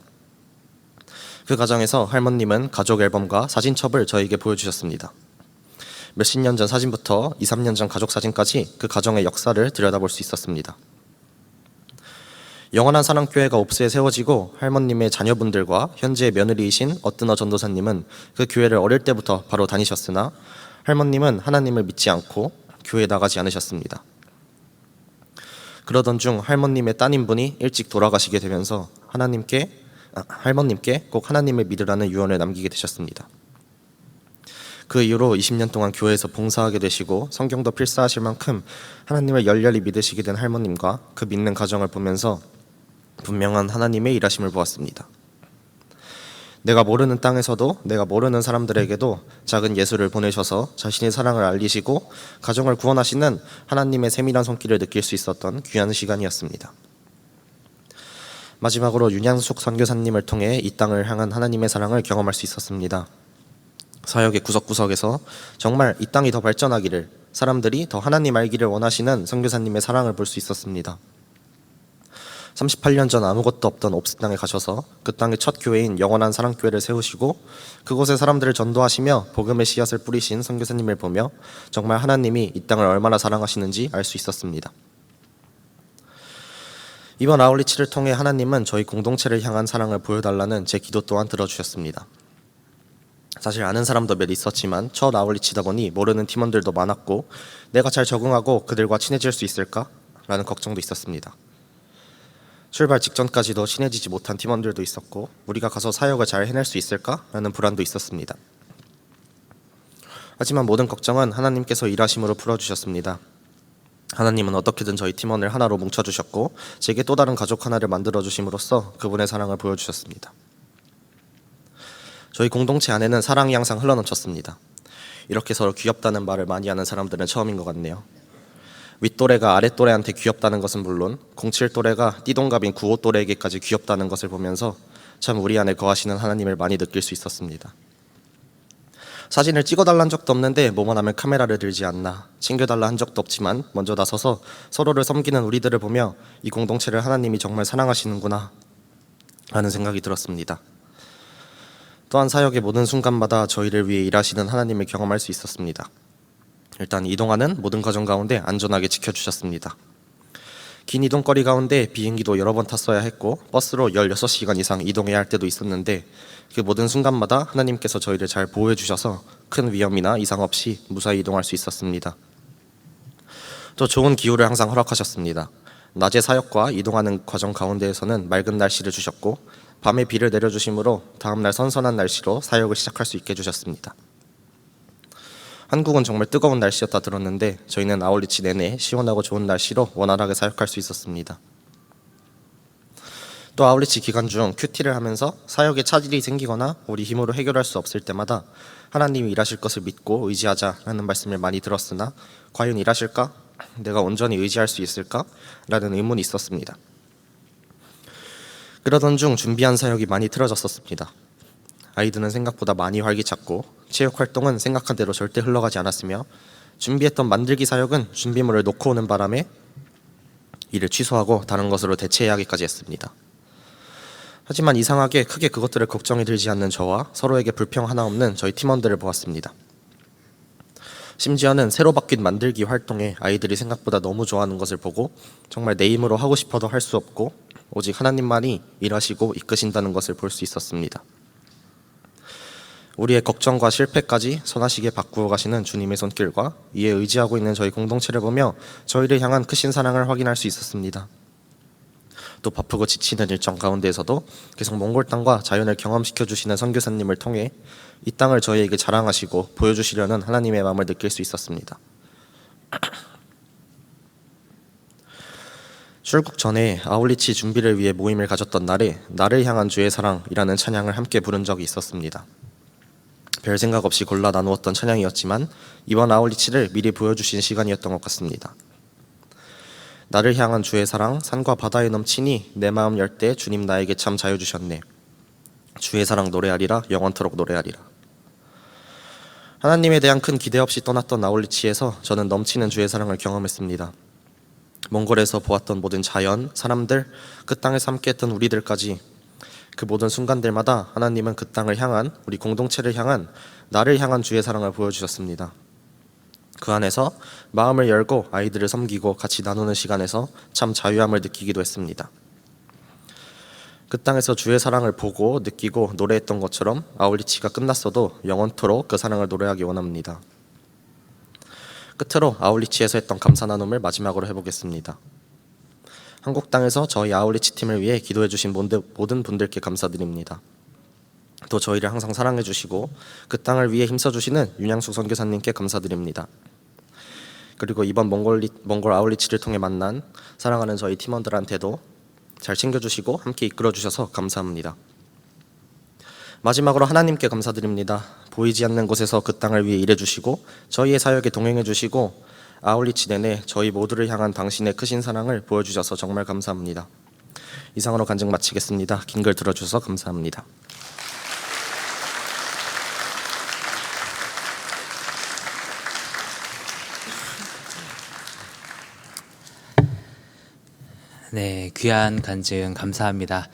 그 가정에서 할머님은 가족 앨범과 사진첩을 저에게 보여주셨습니다. 몇십 년 전 사진부터 2, 3년 전 가족 사진까지 그 가정의 역사를 들여다볼 수 있었습니다. 영원한 사랑교회가 옵스에 세워지고 할머님의 자녀분들과 현재 며느리이신 어뜨너 전도사님은 그 교회를 어릴 때부터 바로 다니셨으나 할머님은 하나님을 믿지 않고 교회에 나가지 않으셨습니다. 그러던 중 할머님의 따님분이 일찍 돌아가시게 되면서 할머님께 꼭 하나님을 믿으라는 유언을 남기게 되셨습니다. 그 이후로 20년 동안 교회에서 봉사하게 되시고 성경도 필사하실 만큼 하나님을 열렬히 믿으시게 된 할머님과 그 믿는 가정을 보면서 분명한 하나님의 일하심을 보았습니다. 내가 모르는 땅에서도 내가 모르는 사람들에게도 작은 예수를 보내셔서 자신의 사랑을 알리시고 가정을 구원하시는 하나님의 세밀한 손길을 느낄 수 있었던 귀한 시간이었습니다. 마지막으로 윤양숙 선교사님을 통해 이 땅을 향한 하나님의 사랑을 경험할 수 있었습니다. 사역의 구석구석에서 정말 이 땅이 더 발전하기를, 사람들이 더 하나님 알기를 원하시는 선교사님의 사랑을 볼 수 있었습니다. 38년 전 아무것도 없던 옵스 땅에 가셔서 그 땅의 첫 교회인 영원한 사랑교회를 세우시고 그곳의 사람들을 전도하시며 복음의 씨앗을 뿌리신 선교사님을 보며 정말 하나님이 이 땅을 얼마나 사랑하시는지 알 수 있었습니다. 이번 아울리치를 통해 하나님은 저희 공동체를 향한 사랑을 보여달라는 제 기도 또한 들어주셨습니다. 사실 아는 사람도 몇 있었지만 첫 아울리치다 보니 모르는 팀원들도 많았고 내가 잘 적응하고 그들과 친해질 수 있을까? 라는 걱정도 있었습니다. 출발 직전까지도 친해지지 못한 팀원들도 있었고 우리가 가서 사역을 잘 해낼 수 있을까? 라는 불안도 있었습니다. 하지만 모든 걱정은 하나님께서 일하심으로 풀어주셨습니다. 하나님은 어떻게든 저희 팀원을 하나로 뭉쳐주셨고 제게 또 다른 가족 하나를 만들어주심으로써 그분의 사랑을 보여주셨습니다. 저희 공동체 안에는 사랑이 항상 흘러넘쳤습니다. 이렇게 서로 귀엽다는 말을 많이 하는 사람들은 처음인 것 같네요. 윗또래가 아랫또래한테 귀엽다는 것은 물론 07또래가 띠동갑인 95또래에게까지 귀엽다는 것을 보면서 참 우리 안에 거하시는 하나님을 많이 느낄 수 있었습니다. 사진을 찍어달라는 적도 없는데 뭐만 하면 카메라를 들지 않나, 챙겨달라 한 적도 없지만 먼저 나서서 서로를 섬기는 우리들을 보며 이 공동체를 하나님이 정말 사랑하시는구나 라는 생각이 들었습니다. 또한 사역의 모든 순간마다 저희를 위해 일하시는 하나님을 경험할 수 있었습니다. 일단 이동하는 모든 과정 가운데 안전하게 지켜주셨습니다. 긴 이동거리 가운데 비행기도 여러 번 탔어야 했고 버스로 16시간 이상 이동해야 할 때도 있었는데 그 모든 순간마다 하나님께서 저희를 잘 보호해 주셔서 큰 위험이나 이상 없이 무사히 이동할 수 있었습니다. 또 좋은 기후를 항상 허락하셨습니다. 낮에 사역과 이동하는 과정 가운데에서는 맑은 날씨를 주셨고 밤에 비를 내려주심으로 다음날 선선한 날씨로 사역을 시작할 수 있게 해주셨습니다. 한국은 정말 뜨거운 날씨였다 들었는데 저희는 아울리치 내내 시원하고 좋은 날씨로 원활하게 사역할 수 있었습니다. 또 아울리치 기간 중 큐티를 하면서 사역에 차질이 생기거나 우리 힘으로 해결할 수 없을 때마다 하나님이 일하실 것을 믿고 의지하자라는 말씀을 많이 들었으나 과연 일하실까? 내가 온전히 의지할 수 있을까? 라는 의문이 있었습니다. 그러던 중 준비한 사역이 많이 틀어졌었습니다. 아이들은 생각보다 많이 활기찼고 체육활동은 생각한 대로 절대 흘러가지 않았으며 준비했던 만들기 사역은 준비물을 놓고 오는 바람에 이를 취소하고 다른 것으로 대체해야 하기까지 했습니다. 하지만 이상하게 크게 그것들을 걱정이 들지 않는 저와 서로에게 불평 하나 없는 저희 팀원들을 보았습니다. 심지어는 새로 바뀐 만들기 활동에 아이들이 생각보다 너무 좋아하는 것을 보고 정말 내 힘으로 하고 싶어도 할 수 없고 오직 하나님만이 일하시고 이끄신다는 것을 볼 수 있었습니다. 우리의 걱정과 실패까지 선하시게 바꾸어 가시는 주님의 손길과 이에 의지하고 있는 저희 공동체를 보며 저희를 향한 크신 사랑을 확인할 수 있었습니다. 또 바쁘고 지치는 일정 가운데에서도 계속 몽골 땅과 자연을 경험시켜 주시는 선교사님을 통해 이 땅을 저희에게 자랑하시고 보여주시려는 하나님의 마음을 느낄 수 있었습니다. 출국 전에 아울리치 준비를 위해 모임을 가졌던 날에 나를 향한 주의 사랑이라는 찬양을 함께 부른 적이 있었습니다. 별 생각 없이 골라 나누었던 찬양이었지만 이번 아울리치를 미리 보여주신 시간이었던 것 같습니다. 나를 향한 주의 사랑 산과 바다에 넘치니 내 마음 열 때 주님 나에게 참 자유 주셨네. 주의 사랑 노래하리라 영원토록 노래하리라. 하나님에 대한 큰 기대 없이 떠났던 아울리치에서 저는 넘치는 주의 사랑을 경험했습니다. 몽골에서 보았던 모든 자연, 사람들, 그 땅에서 함께했던 우리들까지 그 모든 순간들마다 하나님은 그 땅을 향한, 우리 공동체를 향한, 나를 향한 주의 사랑을 보여주셨습니다. 그 안에서 마음을 열고 아이들을 섬기고 같이 나누는 시간에서 참 자유함을 느끼기도 했습니다. 그 땅에서 주의 사랑을 보고 느끼고 노래했던 것처럼 아울리치가 끝났어도 영원토록 그 사랑을 노래하기 원합니다. 끝으로 아울리치에서 했던 감사 나눔을 마지막으로 해보겠습니다. 한국 땅에서 저희 아울리치 팀을 위해 기도해 주신 모든 분들께 감사드립니다. 또 저희를 항상 사랑해 주시고 그 땅을 위해 힘써 주시는 윤양숙 선교사님께 감사드립니다. 그리고 이번 몽골 아울리치를 통해 만난 사랑하는 저희 팀원들한테도 잘 챙겨주시고 함께 이끌어주셔서 감사합니다. 마지막으로 하나님께 감사드립니다. 보이지 않는 곳에서 그 땅을 위해 일해주시고 저희의 사역에 동행해주시고 아울리치 내내 저희 모두를 향한 당신의 크신 사랑을 보여주셔서 정말 감사합니다. 이상으로 간증 마치겠습니다. 긴 글 들어주셔서 감사합니다. 네, 귀한 간증 감사합니다.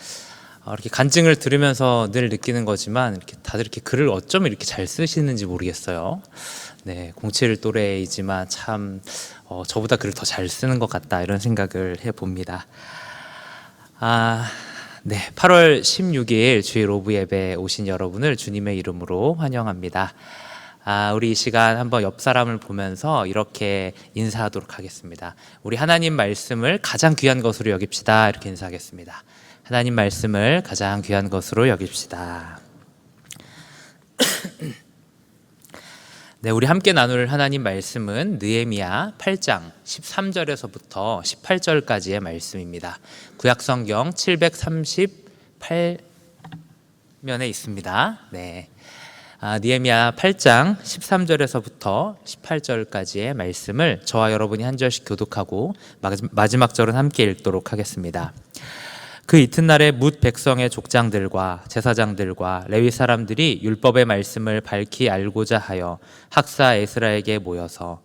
이렇게 간증을 들으면서 늘 느끼는 거지만 이렇게 다들 이렇게 글을 어쩜 이렇게 잘 쓰시는지 모르겠어요. 네, 07 또래이지만 참 저보다 글을 더 잘 쓰는 것 같다 이런 생각을 해봅니다. 네, 8월 16일 주일 오브 예배 오신 여러분을 주님의 이름으로 환영합니다. 우리 이 시간 한번 옆 사람을 보면서 이렇게 인사하도록 하겠습니다. 우리 하나님 말씀을 가장 귀한 것으로 여깁시다. 이렇게 인사하겠습니다. 하나님 말씀을 가장 귀한 것으로 여깁시다. 네, 우리 함께 나눌 하나님 말씀은 느헤미야 8장 13절에서부터 18절까지의 말씀입니다. 구약성경 738면에 있습니다. 네. 느헤미야 8장 13절에서부터 18절까지의 말씀을 저와 여러분이 한 절씩 교독하고 마지막 절은 함께 읽도록 하겠습니다. 그 이튿날에 뭇 백성의 족장들과 제사장들과 레위 사람들이 율법의 말씀을 밝히 알고자 하여 학사 에스라에게 모여서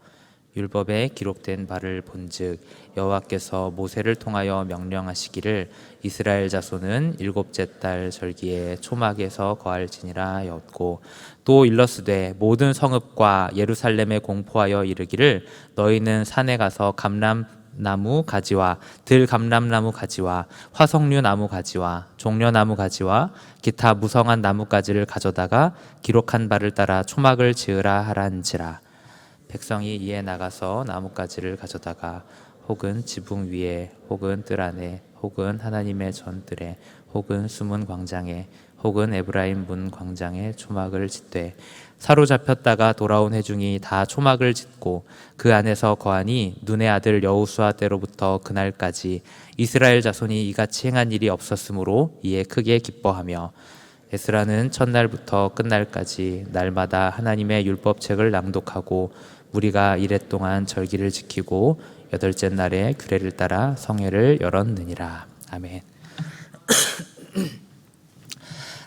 율법에 기록된 바를 본즉 여호와께서 모세를 통하여 명령하시기를 이스라엘 자손은 일곱째 달 절기에 초막에서 거할지니라 하였고 또 일러스되 모든 성읍과 예루살렘에 공포하여 이르기를 너희는 산에 가서 감람나무 가지와 들감람나무 가지와 화석류 나무 가지와 종려나무 가지와 기타 무성한 나무가지를 가져다가 기록한 바를 따라 초막을 지으라 하란지라. 백성이 이에 나가서 나뭇가지를 가져다가 혹은 지붕 위에 혹은 뜰 안에 혹은 하나님의 전뜰에 혹은 숨은 광장에 혹은 에브라임 문 광장에 초막을 짓되 사로잡혔다가 돌아온 회중이 다 초막을 짓고 그 안에서 거하니 눈의 아들 여호수아 때로부터 그날까지 이스라엘 자손이 이같이 행한 일이 없었으므로 이에 크게 기뻐하며 에스라는 첫날부터 끝날까지 날마다 하나님의 율법책을 낭독하고 무리가 이레 동안 절기를 지키고 여덟째 날에 규례를 따라 성회를 열었느니라. 아멘.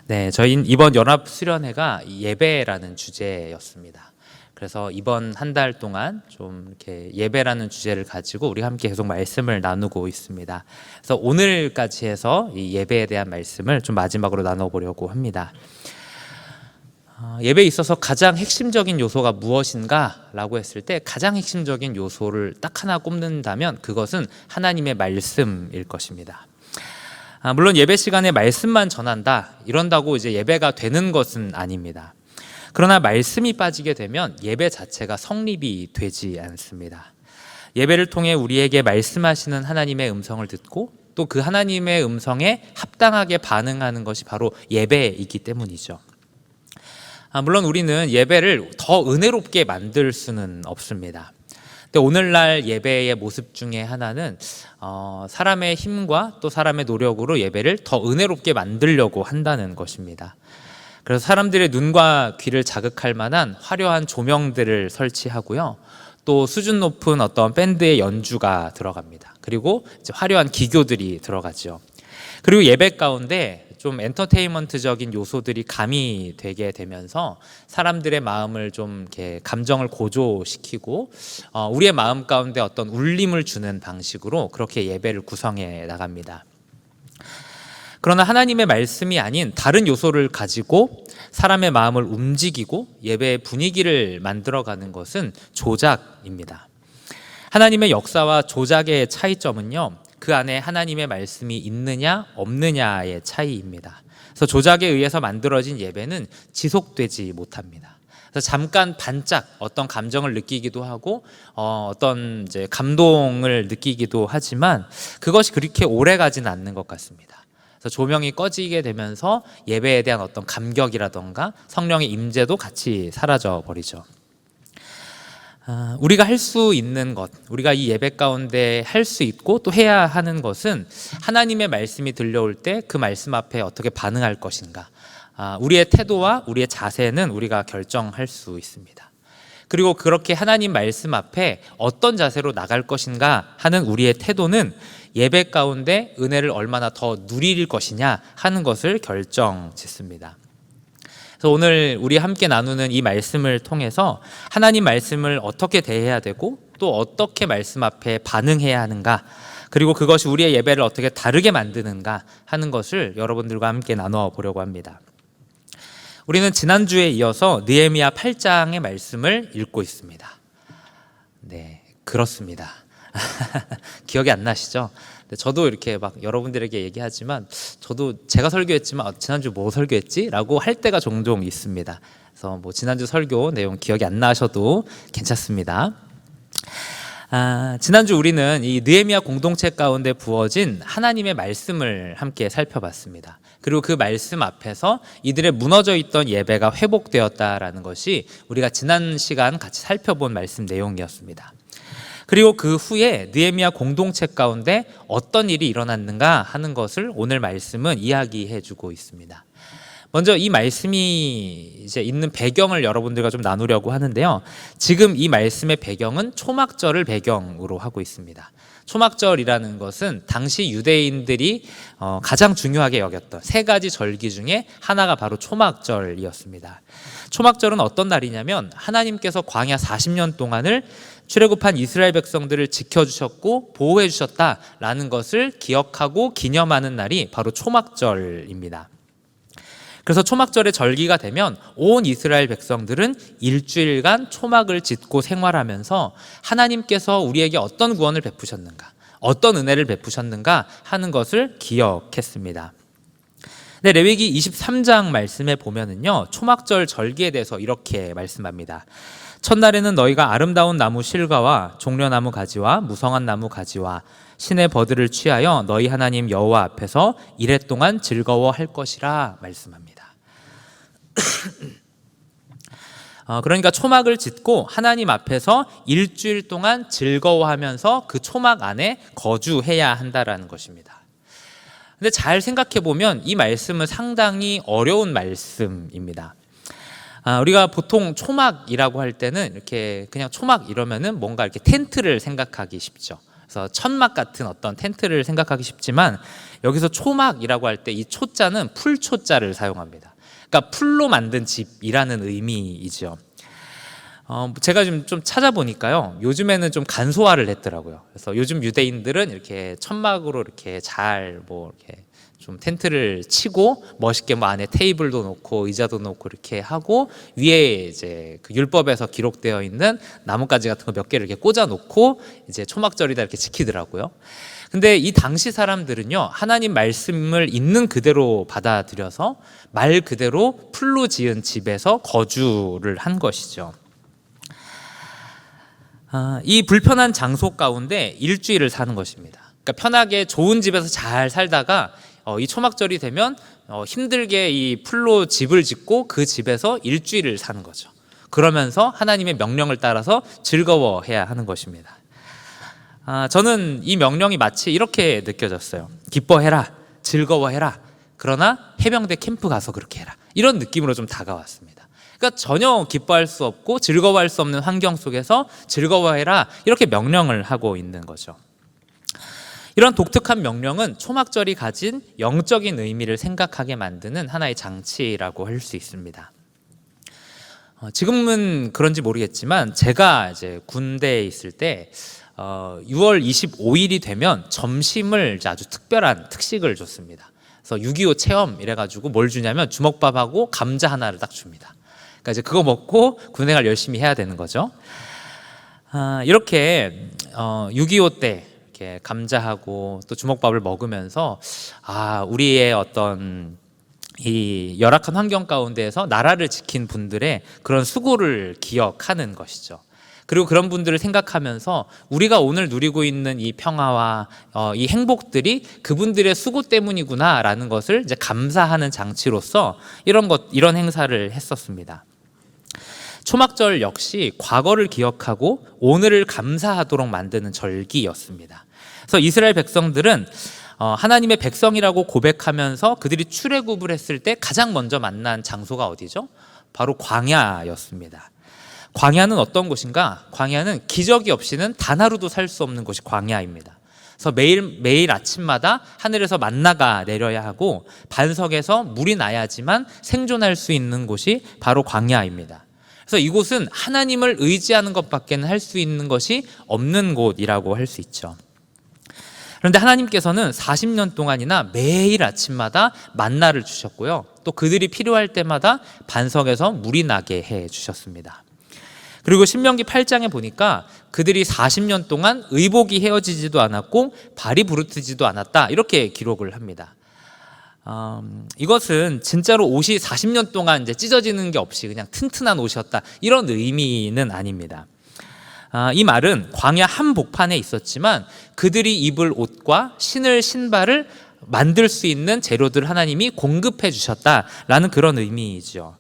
네, 저희 이번 연합 수련회가 예배라는 주제였습니다. 그래서 이번 한 달 동안 좀 이렇게 예배라는 주제를 가지고 우리 함께 계속 말씀을 나누고 있습니다. 그래서 오늘까지 해서 이 예배에 대한 말씀을 좀 마지막으로 나눠보려고 합니다. 예배에 있어서 가장 핵심적인 요소가 무엇인가 라고 했을 때 가장 핵심적인 요소를 딱 하나 꼽는다면 그것은 하나님의 말씀일 것입니다. 물론 예배 시간에 말씀만 전한다 이런다고 이제 예배가 되는 것은 아닙니다. 그러나 말씀이 빠지게 되면 예배 자체가 성립이 되지 않습니다. 예배를 통해 우리에게 말씀하시는 하나님의 음성을 듣고 또 그 하나님의 음성에 합당하게 반응하는 것이 바로 예배이기 때문이죠. 물론 우리는 예배를 더 은혜롭게 만들 수는 없습니다. 근데 오늘날 예배의 모습 중에 하나는 사람의 힘과 또 사람의 노력으로 예배를 더 은혜롭게 만들려고 한다는 것입니다. 그래서 사람들의 눈과 귀를 자극할 만한 화려한 조명들을 설치하고요. 또 수준 높은 어떤 밴드의 연주가 들어갑니다. 그리고 이제 화려한 기교들이 들어가죠. 그리고 예배 가운데 좀 엔터테인먼트적인 요소들이 가미되게 되면서 사람들의 마음을 좀 이렇게 감정을 고조시키고 우리의 마음 가운데 어떤 울림을 주는 방식으로 그렇게 예배를 구성해 나갑니다. 그러나 하나님의 말씀이 아닌 다른 요소를 가지고 사람의 마음을 움직이고 예배의 분위기를 만들어가는 것은 조작입니다. 하나님의 역사와 조작의 차이점은요, 그 안에 하나님의 말씀이 있느냐 없느냐의 차이입니다. 그래서 조작에 의해서 만들어진 예배는 지속되지 못합니다. 그래서 잠깐 반짝 어떤 감정을 느끼기도 하고 어떤 이제 감동을 느끼기도 하지만 그것이 그렇게 오래 가지는 않는 것 같습니다. 그래서 조명이 꺼지게 되면서 예배에 대한 어떤 감격이라던가 성령의 임재도 같이 사라져 버리죠. 우리가 할 수 있는 것, 우리가 이 예배 가운데 할 수 있고 또 해야 하는 것은 하나님의 말씀이 들려올 때 그 말씀 앞에 어떻게 반응할 것인가, 우리의 태도와 우리의 자세는 우리가 결정할 수 있습니다. 그리고 그렇게 하나님 말씀 앞에 어떤 자세로 나갈 것인가 하는 우리의 태도는 예배 가운데 은혜를 얼마나 더 누릴 것이냐 하는 것을 결정짓습니다. 그래서 오늘 우리 함께 나누는 이 말씀을 통해서 하나님 말씀을 어떻게 대해야 되고 또 어떻게 말씀 앞에 반응해야 하는가, 그리고 그것이 우리의 예배를 어떻게 다르게 만드는가 하는 것을 여러분들과 함께 나누어 보려고 합니다. 우리는 지난주에 이어서 느헤미야 8장의 말씀을 읽고 있습니다. 네, 그렇습니다. 기억이 안 나시죠? 저도 이렇게 막 여러분들에게 얘기하지만 저도 제가 설교했지만 지난주 뭐 설교했지? 라고 할 때가 종종 있습니다. 그래서 뭐 지난주 설교 내용 기억이 안 나셔도 괜찮습니다. 지난주 우리는 이 느헤미야 공동체 가운데 부어진 하나님의 말씀을 함께 살펴봤습니다. 그리고 그 말씀 앞에서 이들의 무너져 있던 예배가 회복되었다라는 것이 우리가 지난 시간 같이 살펴본 말씀 내용이었습니다. 그리고 그 후에 느헤미야 공동체 가운데 어떤 일이 일어났는가 하는 것을 오늘 말씀은 이야기해 주고 있습니다. 먼저 이 말씀이 이제 있는 배경을 여러분들과 좀 나누려고 하는데요. 지금 이 말씀의 배경은 초막절을 배경으로 하고 있습니다. 초막절이라는 것은 당시 유대인들이 가장 중요하게 여겼던 세 가지 절기 중에 하나가 바로 초막절이었습니다. 초막절은 어떤 날이냐면 하나님께서 광야 40년 동안을 출애굽한 이스라엘 백성들을 지켜주셨고 보호해 주셨다라는 것을 기억하고 기념하는 날이 바로 초막절입니다. 그래서 초막절의 절기가 되면 온 이스라엘 백성들은 일주일간 초막을 짓고 생활하면서 하나님께서 우리에게 어떤 구원을 베푸셨는가, 어떤 은혜를 베푸셨는가 하는 것을 기억했습니다. 네, 레위기 23장 말씀에 보면은요, 초막절 절기에 대해서 이렇게 말씀합니다. 첫날에는 너희가 아름다운 나무 실과와 종려나무 가지와 무성한 나무 가지와 신의 버들을 취하여 너희 하나님 여호와 앞에서 이레 동안 즐거워할 것이라 말씀합니다. 그러니까 초막을 짓고 하나님 앞에서 일주일 동안 즐거워하면서 그 초막 안에 거주해야 한다라는 것입니다. 근데 잘 생각해 보면 이 말씀은 상당히 어려운 말씀입니다. 우리가 보통 초막이라고 할 때는 이렇게 그냥 초막 이러면은 뭔가 이렇게 텐트를 생각하기 쉽죠. 그래서 천막 같은 어떤 텐트를 생각하기 쉽지만 여기서 초막이라고 할 때 이 초자는 풀초자를 사용합니다. 그러니까 풀로 만든 집이라는 의미이죠. 제가 좀 찾아보니까요, 요즘에는 좀 간소화를 했더라고요. 그래서 요즘 유대인들은 이렇게 천막으로 이렇게 잘 이렇게 좀 텐트를 치고 멋있게 안에 테이블도 놓고 의자도 놓고 이렇게 하고 위에 이제 그 율법에서 기록되어 있는 나뭇가지 같은 거 몇 개를 이렇게 꽂아 놓고 이제 초막절이다 이렇게 지키더라고요. 근데 이 당시 사람들은요, 하나님 말씀을 있는 그대로 받아들여서 말 그대로 풀로 지은 집에서 거주를 한 것이죠. 이 불편한 장소 가운데 일주일을 사는 것입니다. 그러니까 편하게 좋은 집에서 잘 살다가 이 초막절이 되면 힘들게 이 풀로 집을 짓고 그 집에서 일주일을 사는 거죠. 그러면서 하나님의 명령을 따라서 즐거워해야 하는 것입니다. 저는 이 명령이 마치 이렇게 느껴졌어요. 기뻐해라, 즐거워해라, 그러나 해병대 캠프 가서 그렇게 해라, 이런 느낌으로 좀 다가왔습니다. 그러니까 전혀 기뻐할 수 없고 즐거워할 수 없는 환경 속에서 즐거워해라 이렇게 명령을 하고 있는 거죠. 이런 독특한 명령은 초막절이 가진 영적인 의미를 생각하게 만드는 하나의 장치라고 할 수 있습니다. 지금은 그런지 모르겠지만 제가 이제 군대에 있을 때 6월 25일이 되면 점심을 아주 특별한 특식을 줬습니다. 그래서 6.25 체험 이래가지고 뭘 주냐면 주먹밥하고 감자 하나를 딱 줍니다. 그러니까 이제 그거 먹고 군생활 열심히 해야 되는 거죠. 이렇게 6.25 때 이렇게 감자하고 또 주먹밥을 먹으면서 우리의 어떤 이 열악한 환경 가운데에서 나라를 지킨 분들의 그런 수고를 기억하는 것이죠. 그리고 그런 분들을 생각하면서 우리가 오늘 누리고 있는 이 평화와 이 행복들이 그분들의 수고 때문이구나라는 것을 이제 감사하는 장치로서 이런 행사를 했었습니다. 초막절 역시 과거를 기억하고 오늘을 감사하도록 만드는 절기였습니다. 그래서 이스라엘 백성들은 하나님의 백성이라고 고백하면서 그들이 출애굽을 했을 때 가장 먼저 만난 장소가 어디죠? 바로 광야였습니다. 광야는 어떤 곳인가? 광야는 기적이 없이는 단 하루도 살 수 없는 곳이 광야입니다. 그래서 매일 아침마다 하늘에서 만나가 내려야 하고 반석에서 물이 나야지만 생존할 수 있는 곳이 바로 광야입니다. 그래서 이곳은 하나님을 의지하는 것밖에는 할 수 있는 것이 없는 곳이라고 할 수 있죠. 그런데 하나님께서는 40년 동안이나 매일 아침마다 만나를 주셨고요. 또 그들이 필요할 때마다 반석에서 물이 나게 해 주셨습니다. 그리고 신명기 8장에 보니까 그들이 40년 동안 의복이 헤어지지도 않았고 발이 부르트지도 않았다, 이렇게 기록을 합니다. 이것은 진짜로 옷이 40년 동안 이제 찢어지는 게 없이 그냥 튼튼한 옷이었다, 이런 의미는 아닙니다. 이 말은 광야 한복판에 있었지만 그들이 입을 옷과 신을 신발을 만들 수 있는 재료들 하나님이 공급해 주셨다라는 그런 의미이죠.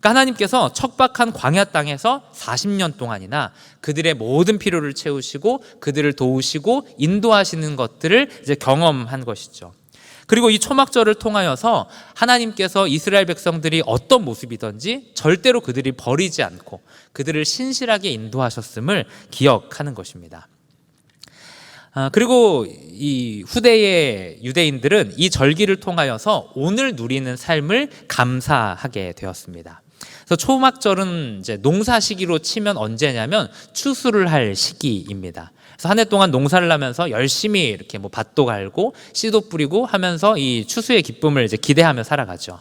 그러니까 하나님께서 척박한 광야 땅에서 40년 동안이나 그들의 모든 필요를 채우시고 그들을 도우시고 인도하시는 것들을 이제 경험한 것이죠. 그리고 이 초막절을 통하여서 하나님께서 이스라엘 백성들이 어떤 모습이든지 절대로 그들이 버리지 않고 그들을 신실하게 인도하셨음을 기억하는 것입니다. 그리고 이 후대의 유대인들은 이 절기를 통하여서 오늘 누리는 삶을 감사하게 되었습니다. 그래서 초막절은 이제 농사 시기로 치면 언제냐면 추수를 할 시기입니다. 그래서 한 해 동안 농사를 하면서 열심히 이렇게 뭐 밭도 갈고 씨도 뿌리고 하면서 이 추수의 기쁨을 이제 기대하며 살아가죠.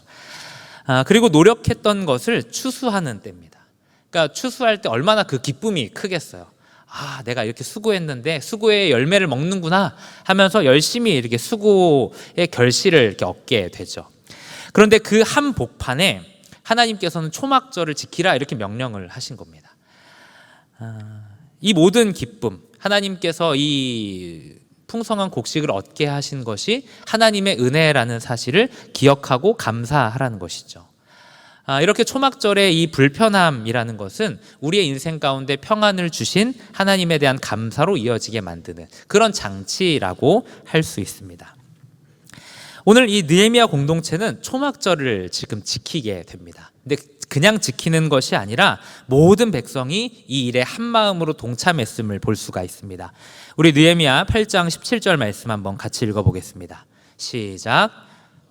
그리고 노력했던 것을 추수하는 때입니다. 그러니까 추수할 때 얼마나 그 기쁨이 크겠어요. 내가 이렇게 수고했는데 수고의 열매를 먹는구나 하면서 열심히 이렇게 수고의 결실을 이렇게 얻게 되죠. 그런데 그 한 복판에 하나님께서는 초막절을 지키라, 이렇게 명령을 하신 겁니다. 이 모든 기쁨, 하나님께서 이 풍성한 곡식을 얻게 하신 것이 하나님의 은혜라는 사실을 기억하고 감사하라는 것이죠. 이렇게 초막절의 이 불편함이라는 것은 우리의 인생 가운데 평안을 주신 하나님에 대한 감사로 이어지게 만드는 그런 장치라고 할 수 있습니다. 오늘 이 느헤미야 공동체는 초막절을 지금 지키게 됩니다. 근데 그냥 지키는 것이 아니라 모든 백성이 이 일에 한 마음으로 동참했음을 볼 수가 있습니다. 우리 느헤미야 8장 17절 말씀 한번 같이 읽어보겠습니다. 시작.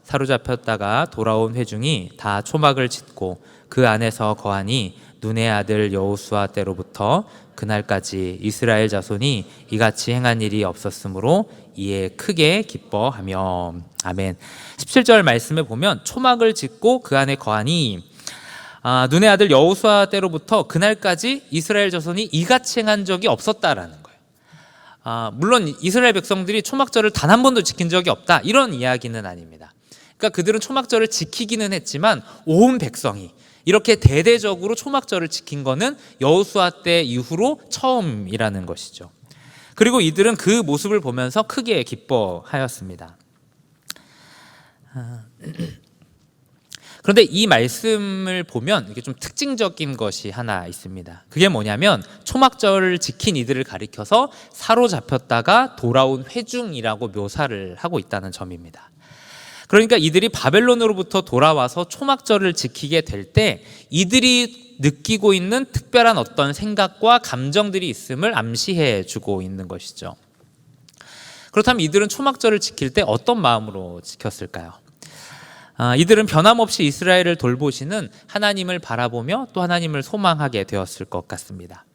사로잡혔다가 돌아온 회중이 다 초막을 짓고 그 안에서 거하니 눈의 아들 여호수아 때로부터 그날까지 이스라엘 자손이 이같이 행한 일이 없었으므로 이에 크게 기뻐하며. 아멘. 17절 말씀에 보면 초막을 짓고 그 안에 거하니 눈의 아들 여호수아 때로부터 그날까지 이스라엘 자손이 이같이 행한 적이 없었다라는 거예요. 물론 이스라엘 백성들이 초막절을 단 한 번도 지킨 적이 없다, 이런 이야기는 아닙니다. 그러니까 그들은 초막절을 지키기는 했지만 온 백성이 이렇게 대대적으로 초막절을 지킨 거는 여호수아 때 이후로 처음이라는 것이죠. 그리고 이들은 그 모습을 보면서 크게 기뻐하였습니다. 그런데 이 말씀을 보면 이게 좀 특징적인 것이 하나 있습니다. 그게 뭐냐면 초막절을 지킨 이들을 가리켜서 사로잡혔다가 돌아온 회중이라고 묘사를 하고 있다는 점입니다. 그러니까 이들이 바벨론으로부터 돌아와서 초막절을 지키게 될 때 이들이 느끼고 있는 특별한 어떤 생각과 감정들이 있음을 암시해 주고 있는 것이죠. 그렇다면 이들은 초막절을 지킬 때 어떤 마음으로 지켰을까요? 이들은 변함없이 이스라엘을 돌보시는 하나님을 바라보며 또 하나님을 소망하게 되었을 것 같습니다.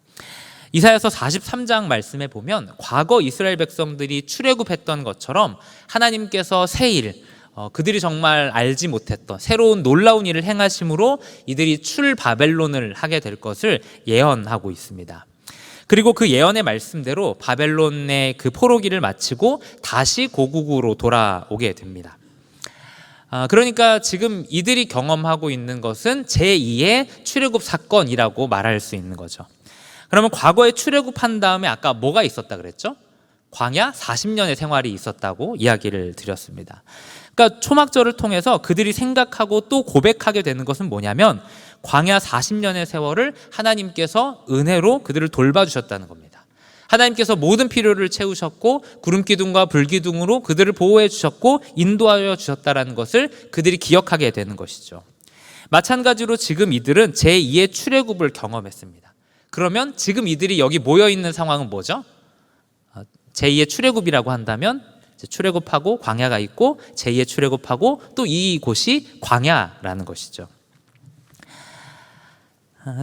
이사야서 43장 말씀에 보면 과거 이스라엘 백성들이 출애굽했던 것처럼 하나님께서 새 일, 그들이 정말 알지 못했던 새로운 놀라운 일을 행하심으로 이들이 출바벨론을 하게 될 것을 예언하고 있습니다. 그리고 그 예언의 말씀대로 바벨론의 그 포로기를 마치고 다시 고국으로 돌아오게 됩니다. 그러니까 지금 이들이 경험하고 있는 것은 제2의 출애굽 사건이라고 말할 수 있는 거죠. 그러면 과거에 출애굽한 다음에 아까 뭐가 있었다 그랬죠? 광야 40년의 생활이 있었다고 이야기를 드렸습니다. 그러니까 초막절을 통해서 그들이 생각하고 또 고백하게 되는 것은 뭐냐면 광야 40년의 세월을 하나님께서 은혜로 그들을 돌봐주셨다는 겁니다. 하나님께서 모든 필요를 채우셨고 구름기둥과 불기둥으로 그들을 보호해 주셨고 인도하여 주셨다는 것을 그들이 기억하게 되는 것이죠. 마찬가지로 지금 이들은 제2의 출애굽을 경험했습니다. 그러면 지금 이들이 여기 모여있는 상황은 뭐죠? 제2의 출애굽이라고 한다면 출애굽하고 광야가 있고 제2의 출애굽하고 또 이곳이 광야라는 것이죠.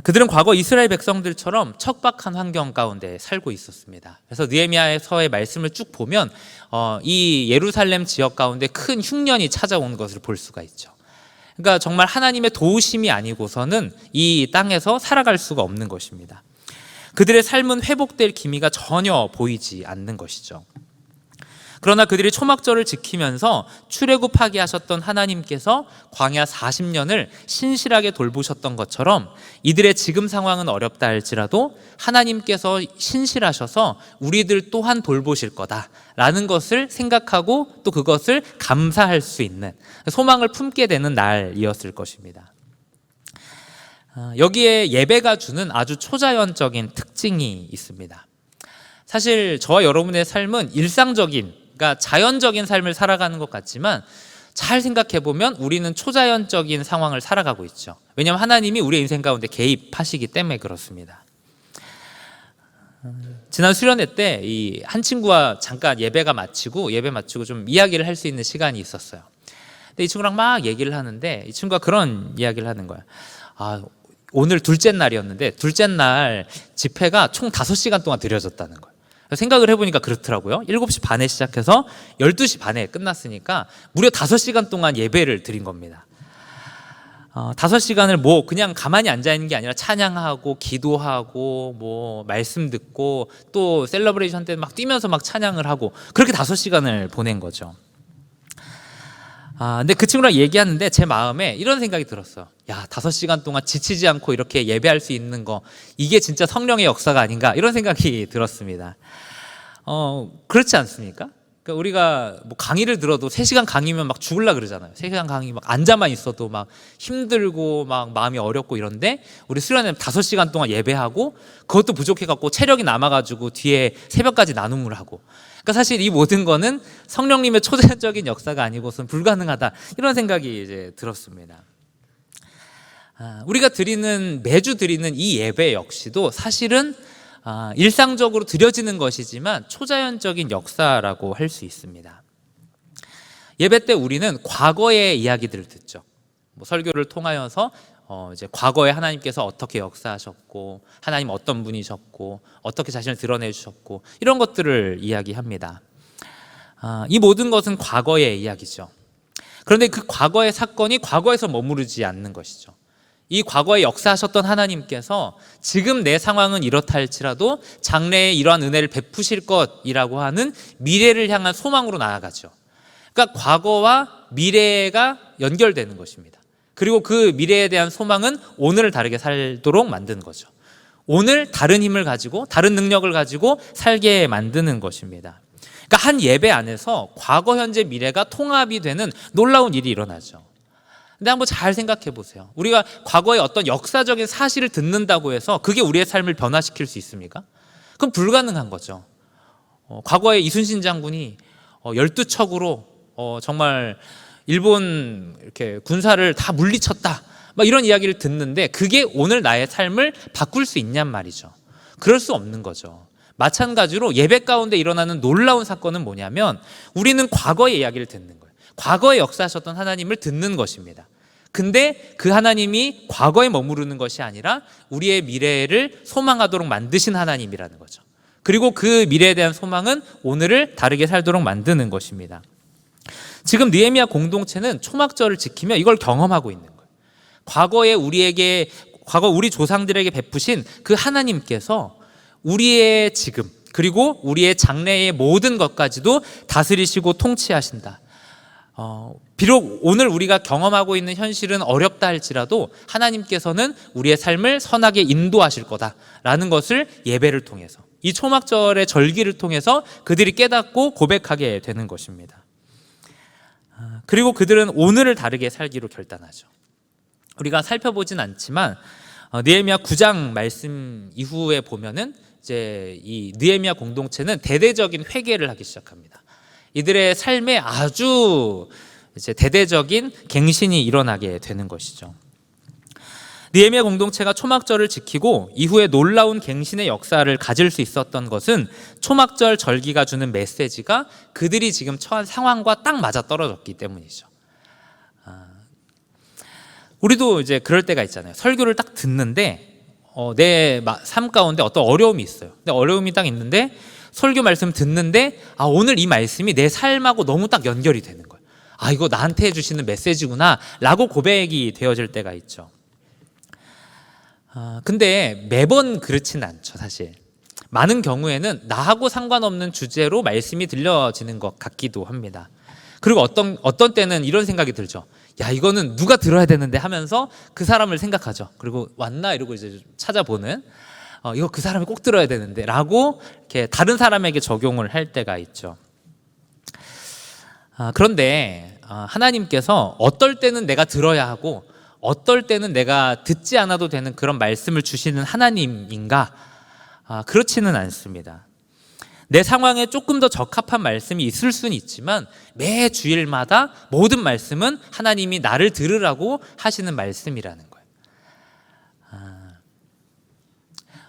그들은 과거 이스라엘 백성들처럼 척박한 환경 가운데 살고 있었습니다. 그래서 느헤미야서의 말씀을 쭉 보면 이 예루살렘 지역 가운데 큰 흉년이 찾아온 것을 볼 수가 있죠. 그러니까 정말 하나님의 도우심이 아니고서는 이 땅에서 살아갈 수가 없는 것입니다. 그들의 삶은 회복될 기미가 전혀 보이지 않는 것이죠. 그러나 그들이 초막절을 지키면서 출애굽하게 하셨던 하나님께서 광야 40년을 신실하게 돌보셨던 것처럼 이들의 지금 상황은 어렵다 할지라도 하나님께서 신실하셔서 우리들 또한 돌보실 거다라는 것을 생각하고 또 그것을 감사할 수 있는 소망을 품게 되는 날이었을 것입니다. 여기에 예배가 주는 아주 초자연적인 특징이 있습니다. 사실 저와 여러분의 삶은 일상적인, 그러니까 자연적인 삶을 살아가는 것 같지만 잘 생각해 보면 우리는 초자연적인 상황을 살아가고 있죠. 왜냐하면 하나님이 우리의 인생 가운데 개입하시기 때문에 그렇습니다. 지난 수련회 때 이 한 친구와 잠깐 예배 마치고 좀 이야기를 할 수 있는 시간이 있었어요. 근데 이 친구랑 막 얘기를 하는데 이 친구가 그런 이야기를 하는 거야. 오늘 둘째 날이었는데 둘째 날 집회가 총 5시간 동안 드려졌다는 거예요. 생각을 해보니까 그렇더라고요. 7시 반에 시작해서 12시 반에 끝났으니까 무려 5시간 동안 예배를 드린 겁니다. 5시간을 뭐 그냥 가만히 앉아있는 게 아니라 찬양하고 기도하고 뭐 말씀 듣고 또 셀러브레이션 때 막 뛰면서 막 찬양을 하고 그렇게 5시간을 보낸 거죠. 근데 그 친구랑 얘기하는데 제 마음에 이런 생각이 들었어요. 야, 5시간 동안 지치지 않고 이렇게 예배할 수 있는 거, 이게 진짜 성령의 역사가 아닌가, 이런 생각이 들었습니다. 그렇지 않습니까? 그러니까 우리가 뭐 강의를 들어도 3시간 강의면 막 죽을라 그러잖아요. 3시간 강의 막 앉아만 있어도 막 힘들고 막 마음이 어렵고 이런데 우리 수련회 5시간 동안 예배하고 그것도 부족해갖고 체력이 남아가지고 뒤에 새벽까지 나눔을 하고, 그러니까 사실 이 모든 거는 성령님의 초자연적인 역사가 아니고선 불가능하다, 이런 생각이 이제 들었습니다. 우리가 매주 드리는 이 예배 역시도 사실은 일상적으로 드려지는 것이지만 초자연적인 역사라고 할 수 있습니다. 예배 때 우리는 과거의 이야기들을 듣죠. 뭐 설교를 통하여서 이제 과거에 하나님께서 어떻게 역사하셨고 하나님 어떤 분이셨고 어떻게 자신을 드러내 주셨고 이런 것들을 이야기합니다. 이 모든 것은 과거의 이야기죠. 그런데 그 과거의 사건이 과거에서 머무르지 않는 것이죠. 이 과거에 역사하셨던 하나님께서 지금 내 상황은 이렇다 할지라도 장래에 이러한 은혜를 베푸실 것이라고 하는 미래를 향한 소망으로 나아가죠. 그러니까 과거와 미래가 연결되는 것입니다. 그리고 그 미래에 대한 소망은 오늘을 다르게 살도록 만드는 거죠. 오늘 다른 힘을 가지고 다른 능력을 가지고 살게 만드는 것입니다. 그러니까 한 예배 안에서 과거, 현재, 미래가 통합이 되는 놀라운 일이 일어나죠. 근데 한번 잘 생각해 보세요. 우리가 과거의 어떤 역사적인 사실을 듣는다고 해서 그게 우리의 삶을 변화시킬 수 있습니까? 그럼 불가능한 거죠. 과거에 이순신 장군이 12척으로 정말 일본 이렇게 군사를 다 물리쳤다, 막 이런 이야기를 듣는데 그게 오늘 나의 삶을 바꿀 수 있냔 말이죠. 그럴 수 없는 거죠. 마찬가지로 예배 가운데 일어나는 놀라운 사건은 뭐냐면 우리는 과거의 이야기를 듣는 거예요. 과거에 역사하셨던 하나님을 듣는 것입니다. 근데 그 하나님이 과거에 머무르는 것이 아니라 우리의 미래를 소망하도록 만드신 하나님이라는 거죠. 그리고 그 미래에 대한 소망은 오늘을 다르게 살도록 만드는 것입니다. 지금 느헤미야 공동체는 초막절을 지키며 이걸 경험하고 있는 거예요. 과거에 과거 우리 조상들에게 베푸신 그 하나님께서 우리의 지금 그리고 우리의 장래의 모든 것까지도 다스리시고 통치하신다. 비록 오늘 우리가 경험하고 있는 현실은 어렵다 할지라도 하나님께서는 우리의 삶을 선하게 인도하실 거다라는 것을 예배를 통해서 이 초막절의 절기를 통해서 그들이 깨닫고 고백하게 되는 것입니다. 그리고 그들은 오늘을 다르게 살기로 결단하죠. 우리가 살펴보진 않지만 느헤미야 9장 말씀 이후에 보면은 이제 이 느헤미야 공동체는 대대적인 회개를 하기 시작합니다. 이들의 삶에 아주 이제 대대적인 갱신이 일어나게 되는 것이죠. 느헤미야 공동체가 초막절을 지키고 이후에 놀라운 갱신의 역사를 가질 수 있었던 것은 초막절 절기가 주는 메시지가 그들이 지금 처한 상황과 딱 맞아 떨어졌기 때문이죠. 우리도 이제 그럴 때가 있잖아요. 설교를 딱 듣는데 내 삶 가운데 어떤 어려움이 있어요. 근데 어려움이 딱 있는데 설교 말씀 듣는데 오늘 이 말씀이 내 삶하고 너무 딱 연결이 되는 거예요. 이거 나한테 해주시는 메시지구나 라고 고백이 되어질 때가 있죠. 근데 매번 그렇지는 않죠. 사실 많은 경우에는 나하고 상관없는 주제로 말씀이 들려지는 것 같기도 합니다. 그리고 어떤 때는 이런 생각이 들죠. 이거는 누가 들어야 되는데 하면서 그 사람을 생각하죠. 그리고 왔나 이러고 이제 찾아보는 이거 그 사람이 꼭 들어야 되는데 라고 이렇게 다른 사람에게 적용을 할 때가 있죠. 그런데 하나님께서 어떨 때는 내가 들어야 하고 어떨 때는 내가 듣지 않아도 되는 그런 말씀을 주시는 하나님인가? 그렇지는 않습니다. 내 상황에 조금 더 적합한 말씀이 있을 수는 있지만 매 주일마다 모든 말씀은 하나님이 나를 들으라고 하시는 말씀이라는 거예요.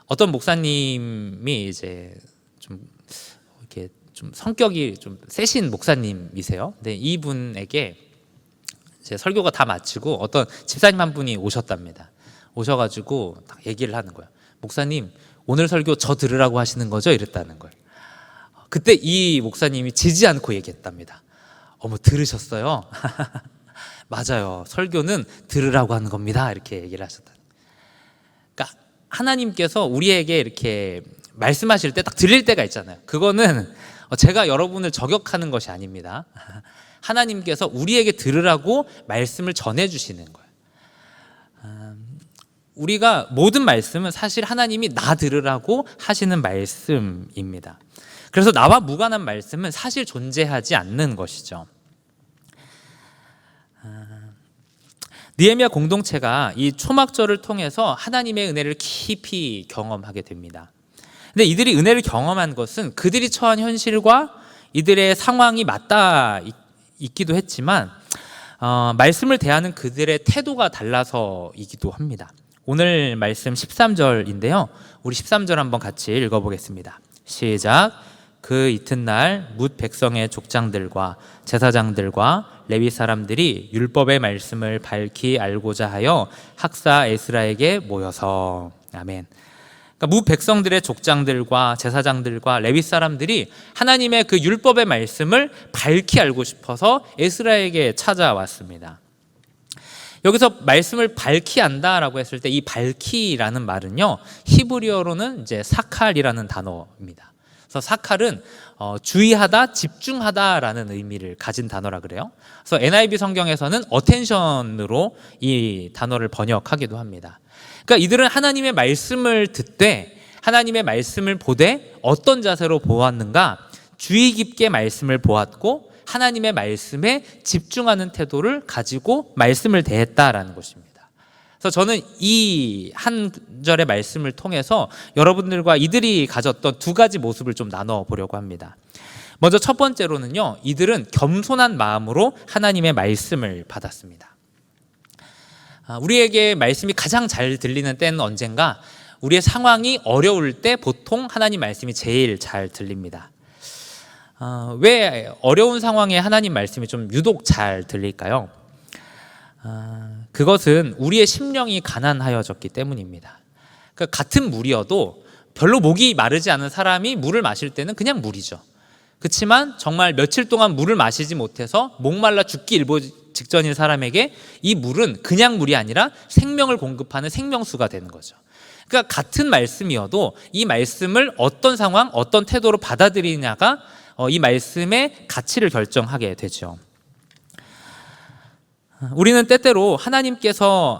어떤 목사님이 이제 좀 이렇게 좀 성격이 좀 세신 목사님이세요. 근데 이분에게 이제 설교가 다 마치고 어떤 집사님 한 분이 오셨답니다. 오셔가지고 딱 얘기를 하는 거예요. 목사님, 오늘 설교 저 들으라고 하시는 거죠? 이랬다는 거예요. 그때 이 목사님이 지지 않고 얘기했답니다. 어머, 들으셨어요? 맞아요. 설교는 들으라고 하는 겁니다. 이렇게 얘기를 하셨다. 그러니까 하나님께서 우리에게 이렇게 말씀하실 때 딱 들릴 때가 있잖아요. 그거는 제가 여러분을 저격하는 것이 아닙니다. 하나님께서 우리에게 들으라고 말씀을 전해주시는 거예요. 우리가 모든 말씀은 사실 하나님이 나 들으라고 하시는 말씀입니다. 그래서 나와 무관한 말씀은 사실 존재하지 않는 것이죠. 느헤미야 공동체가 이 초막절을 통해서 하나님의 은혜를 깊이 경험하게 됩니다. 근데 이들이 은혜를 경험한 것은 그들이 처한 현실과 이들의 상황이 맞닿아 있기도 했지만 말씀을 대하는 그들의 태도가 달라서이기도 합니다. 오늘 말씀 13절인데요. 우리 13절 한번 같이 읽어보겠습니다. 시작. 그 이튿날 뭇 백성의 족장들과 제사장들과 레위 사람들이 율법의 말씀을 밝히 알고자 하여 학사 에스라에게 모여서 아멘. 그러니까 뭇 백성들의 족장들과 제사장들과 레위 사람들이 하나님의 그 율법의 말씀을 밝히 알고 싶어서 에스라에게 찾아왔습니다. 여기서 말씀을 밝히 안다라고 했을 때 이 밝히라는 말은요, 히브리어로는 이제 사칼이라는 단어입니다. 그래서 사칼은 주의하다, 집중하다라는 의미를 가진 단어라 그래요. 그래서 NIV 성경에서는 attention으로 이 단어를 번역하기도 합니다. 그러니까 이들은 하나님의 말씀을 듣되 하나님의 말씀을 보되 어떤 자세로 보았는가? 주의 깊게 말씀을 보았고 하나님의 말씀에 집중하는 태도를 가지고 말씀을 대했다라는 것입니다. 그래서 저는 이 한 절의 말씀을 통해서 여러분들과 이들이 가졌던 두 가지 모습을 좀 나눠보려고 합니다. 먼저 첫 번째로는요, 이들은 겸손한 마음으로 하나님의 말씀을 받았습니다. 우리에게 말씀이 가장 잘 들리는 때는 언젠가 우리의 상황이 어려울 때 보통 하나님 말씀이 제일 잘 들립니다. 왜 어려운 상황에 하나님 말씀이 좀 유독 잘 들릴까요? 그것은 우리의 심령이 가난하여졌기 때문입니다. 그러니까 같은 물이어도 별로 목이 마르지 않은 사람이 물을 마실 때는 그냥 물이죠. 그렇지만 정말 며칠 동안 물을 마시지 못해서 목말라 죽기 일보 직전인 사람에게 이 물은 그냥 물이 아니라 생명을 공급하는 생명수가 되는 거죠. 그러니까 같은 말씀이어도 이 말씀을 어떤 상황, 어떤 태도로 받아들이냐가 이 말씀의 가치를 결정하게 되죠. 우리는 때때로 하나님께서는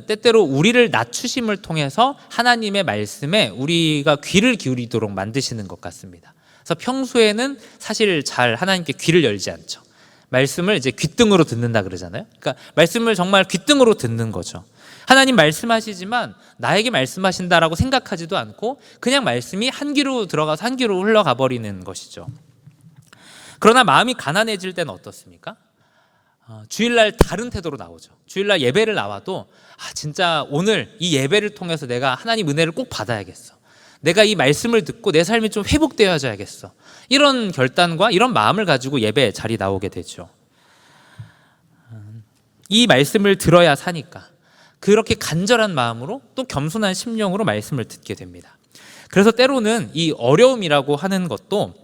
때때로 우리를 낮추심을 통해서 하나님의 말씀에 우리가 귀를 기울이도록 만드시는 것 같습니다. 그래서 평소에는 사실 잘 하나님께 귀를 열지 않죠. 말씀을 이제 귓등으로 듣는다 그러잖아요. 그러니까 말씀을 정말 귓등으로 듣는 거죠. 하나님 말씀하시지만 나에게 말씀하신다라고 생각하지도 않고 그냥 말씀이 한 귀로 들어가서 한 귀로 흘러가 버리는 것이죠. 그러나 마음이 가난해질 때는 어떻습니까? 주일날 다른 태도로 나오죠. 주일날 예배를 나와도 진짜 오늘 이 예배를 통해서 내가 하나님 은혜를 꼭 받아야겠어. 내가 이 말씀을 듣고 내 삶이 좀 회복되어야겠어. 이런 결단과 이런 마음을 가지고 예배 자리 나오게 되죠. 이 말씀을 들어야 사니까 그렇게 간절한 마음으로 또 겸손한 심령으로 말씀을 듣게 됩니다. 그래서 때로는 이 어려움이라고 하는 것도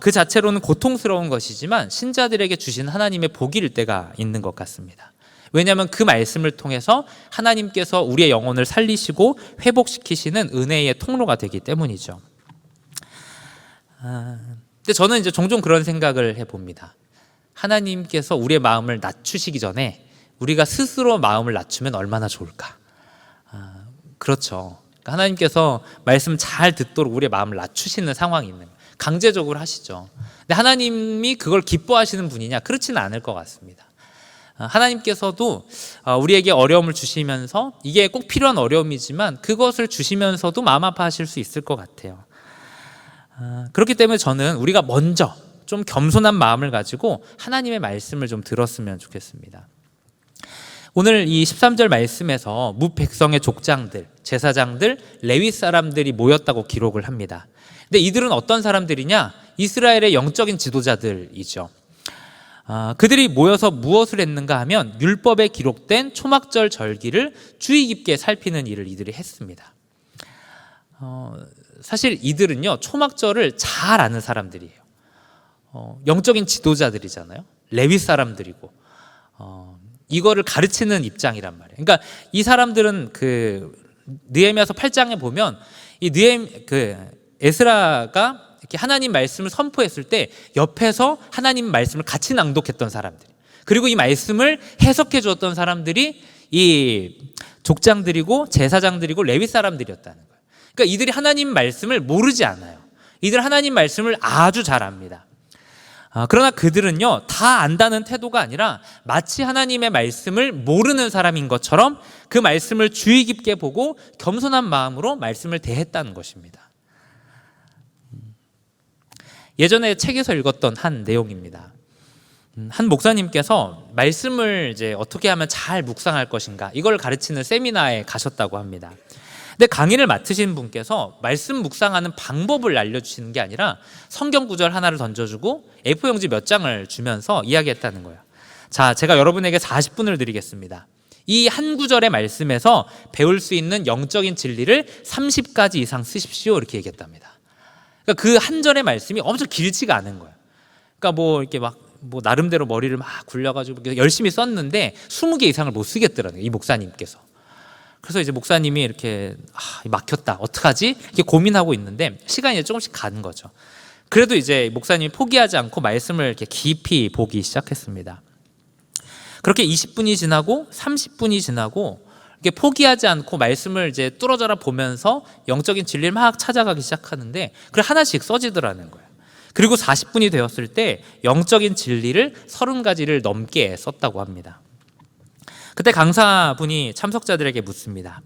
그 자체로는 고통스러운 것이지만 신자들에게 주신 하나님의 복일 때가 있는 것 같습니다. 왜냐하면 그 말씀을 통해서 하나님께서 우리의 영혼을 살리시고 회복시키시는 은혜의 통로가 되기 때문이죠. 근데 저는 이제 종종 그런 생각을 해봅니다. 하나님께서 우리의 마음을 낮추시기 전에 우리가 스스로 마음을 낮추면 얼마나 좋을까. 그렇죠. 그러니까 하나님께서 말씀 잘 듣도록 우리의 마음을 낮추시는 상황이 있는 거예요. 강제적으로 하시죠. 근데 하나님이 그걸 기뻐하시는 분이냐? 그렇지는 않을 것 같습니다. 하나님께서도 우리에게 어려움을 주시면서 이게 꼭 필요한 어려움이지만 그것을 주시면서도 마음 아파하실 수 있을 것 같아요. 그렇기 때문에 저는 우리가 먼저 좀 겸손한 마음을 가지고 하나님의 말씀을 좀 들었으면 좋겠습니다. 오늘 이 13절 말씀에서 뭇 백성의 족장들, 제사장들, 레위 사람들이 모였다고 기록을 합니다. 근데 이들은 어떤 사람들이냐? 이스라엘의 영적인 지도자들이죠. 그들이 모여서 무엇을 했는가 하면 율법에 기록된 초막절 절기를 주의 깊게 살피는 일을 이들이 했습니다. 사실 이들은요, 초막절을 잘 아는 사람들이에요. 영적인 지도자들이잖아요. 레위 사람들이고 이거를 가르치는 입장이란 말이에요. 그러니까 이 사람들은 그 느헤미야서 8장에 보면 이 에스라가 이렇게 하나님 말씀을 선포했을 때 옆에서 하나님 말씀을 같이 낭독했던 사람들, 그리고 이 말씀을 해석해 주었던 사람들이 이 족장들이고 제사장들이고 레위 사람들이었다는 거예요. 그러니까 이들이 하나님 말씀을 모르지 않아요. 이들 하나님 말씀을 아주 잘 압니다. 그러나 그들은요, 다 안다는 태도가 아니라 마치 하나님의 말씀을 모르는 사람인 것처럼 그 말씀을 주의 깊게 보고 겸손한 마음으로 말씀을 대했다는 것입니다. 예전에 책에서 읽었던 한 내용입니다. 한 목사님께서 말씀을 이제 어떻게 하면 잘 묵상할 것인가, 이걸 가르치는 세미나에 가셨다고 합니다. 근데 강의를 맡으신 분께서 말씀 묵상하는 방법을 알려주시는 게 아니라 성경 구절 하나를 던져주고 A4용지 몇 장을 주면서 이야기했다는 거예요. 자, 제가 여러분에게 40분을 드리겠습니다. 이 한 구절의 말씀에서 배울 수 있는 영적인 진리를 30가지 이상 쓰십시오, 이렇게 얘기했답니다. 그러니까 그 한 절의 말씀이 엄청 길지가 않은 거예요. 그러니까 이렇게 나름대로 머리를 막 굴려가지고 열심히 썼는데 20개 이상을 못 쓰겠더라고요, 이 목사님께서. 그래서 이제 목사님이 이렇게 막혔다, 어떡하지? 이렇게 고민하고 있는데 시간이 조금씩 가는 거죠. 그래도 이제 목사님이 포기하지 않고 말씀을 이렇게 깊이 보기 시작했습니다. 그렇게 20분이 지나고 30분이 지나고 이렇게 포기하지 않고 말씀을 이제 뚫어져라 보면서 영적인 진리를 막 찾아가기 시작하는데 그걸 하나씩 써지더라는 거예요. 그리고 40분이 되었을 때 영적인 진리를 30가지를 넘게 썼다고 합니다. 그때 강사분이 참석자들에게 묻습니다.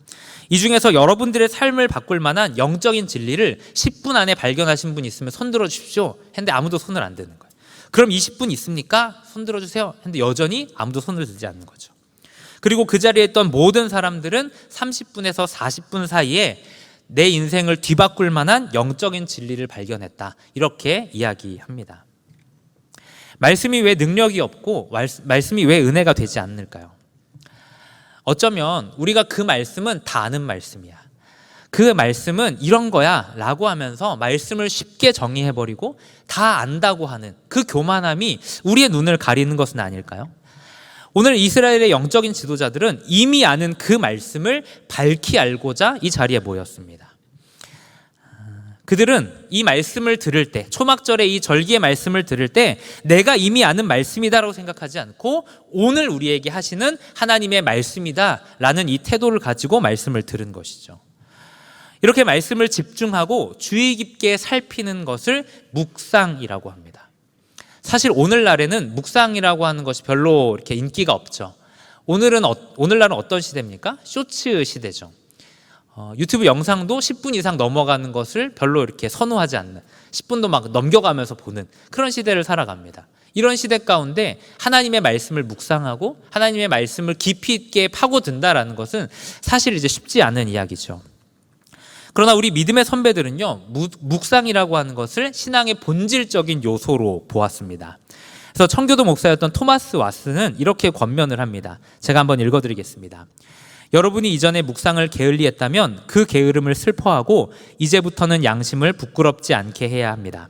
이 중에서 여러분들의 삶을 바꿀 만한 영적인 진리를 10분 안에 발견하신 분 있으면 손 들어주십시오 했는데 아무도 손을 안 드는 거예요. 그럼 20분 있습니까? 손 들어주세요 했는데 여전히 아무도 손을 들지 않는 거죠. 그리고 그 자리에 있던 모든 사람들은 30분에서 40분 사이에 내 인생을 뒤바꿀 만한 영적인 진리를 발견했다. 이렇게 이야기합니다. 말씀이 왜 능력이 없고 말씀이 왜 은혜가 되지 않을까요? 어쩌면 우리가 그 말씀은 다 아는 말씀이야. 그 말씀은 이런 거야 라고 하면서 말씀을 쉽게 정의해버리고 다 안다고 하는 그 교만함이 우리의 눈을 가리는 것은 아닐까요? 오늘 이스라엘의 영적인 지도자들은 이미 아는 그 말씀을 밝히 알고자 이 자리에 모였습니다. 그들은 이 말씀을 들을 때, 초막절의 이 절기의 말씀을 들을 때 내가 이미 아는 말씀이다라고 생각하지 않고 오늘 우리에게 하시는 하나님의 말씀이다라는 이 태도를 가지고 말씀을 들은 것이죠. 이렇게 말씀을 집중하고 주의 깊게 살피는 것을 묵상이라고 합니다. 사실 오늘날에는 묵상이라고 하는 것이 별로 이렇게 인기가 없죠. 오늘날은 어떤 시대입니까? 쇼츠 시대죠. 유튜브 영상도 10분 이상 넘어가는 것을 별로 이렇게 선호하지 않는, 10분도 막 넘겨가면서 보는 그런 시대를 살아갑니다. 이런 시대 가운데 하나님의 말씀을 묵상하고 하나님의 말씀을 깊이 있게 파고든다라는 것은 사실 이제 쉽지 않은 이야기죠. 그러나 우리 믿음의 선배들은요, 묵상이라고 하는 것을 신앙의 본질적인 요소로 보았습니다. 그래서 청교도 목사였던 토마스 왓슨은 이렇게 권면을 합니다. 제가 한번 읽어드리겠습니다. 여러분이 이전에 묵상을 게을리했다면 그 게으름을 슬퍼하고 이제부터는 양심을 부끄럽지 않게 해야 합니다.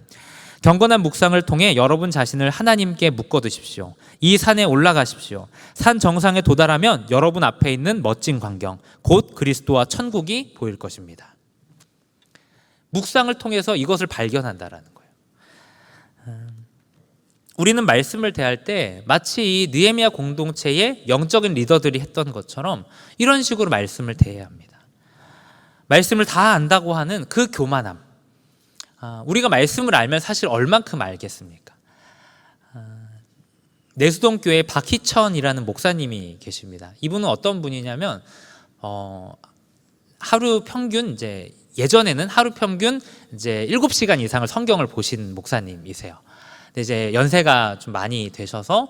경건한 묵상을 통해 여러분 자신을 하나님께 묶어두십시오. 이 산에 올라가십시오. 산 정상에 도달하면 여러분 앞에 있는 멋진 광경, 곧 그리스도와 천국이 보일 것입니다. 묵상을 통해서 이것을 발견한다라는 거예요. 우리는 말씀을 대할 때 마치 이 느헤미야 공동체의 영적인 리더들이 했던 것처럼 이런 식으로 말씀을 대해야 합니다. 말씀을 다 안다고 하는 그 교만함. 우리가 말씀을 알면 사실 얼만큼 알겠습니까? 내수동교회 박희천이라는 목사님이 계십니다. 이분은 어떤 분이냐면 하루 평균 예전에는 하루 평균 7시간 이상을 성경을 보신 목사님이세요. 근데 이제 연세가 좀 많이 되셔서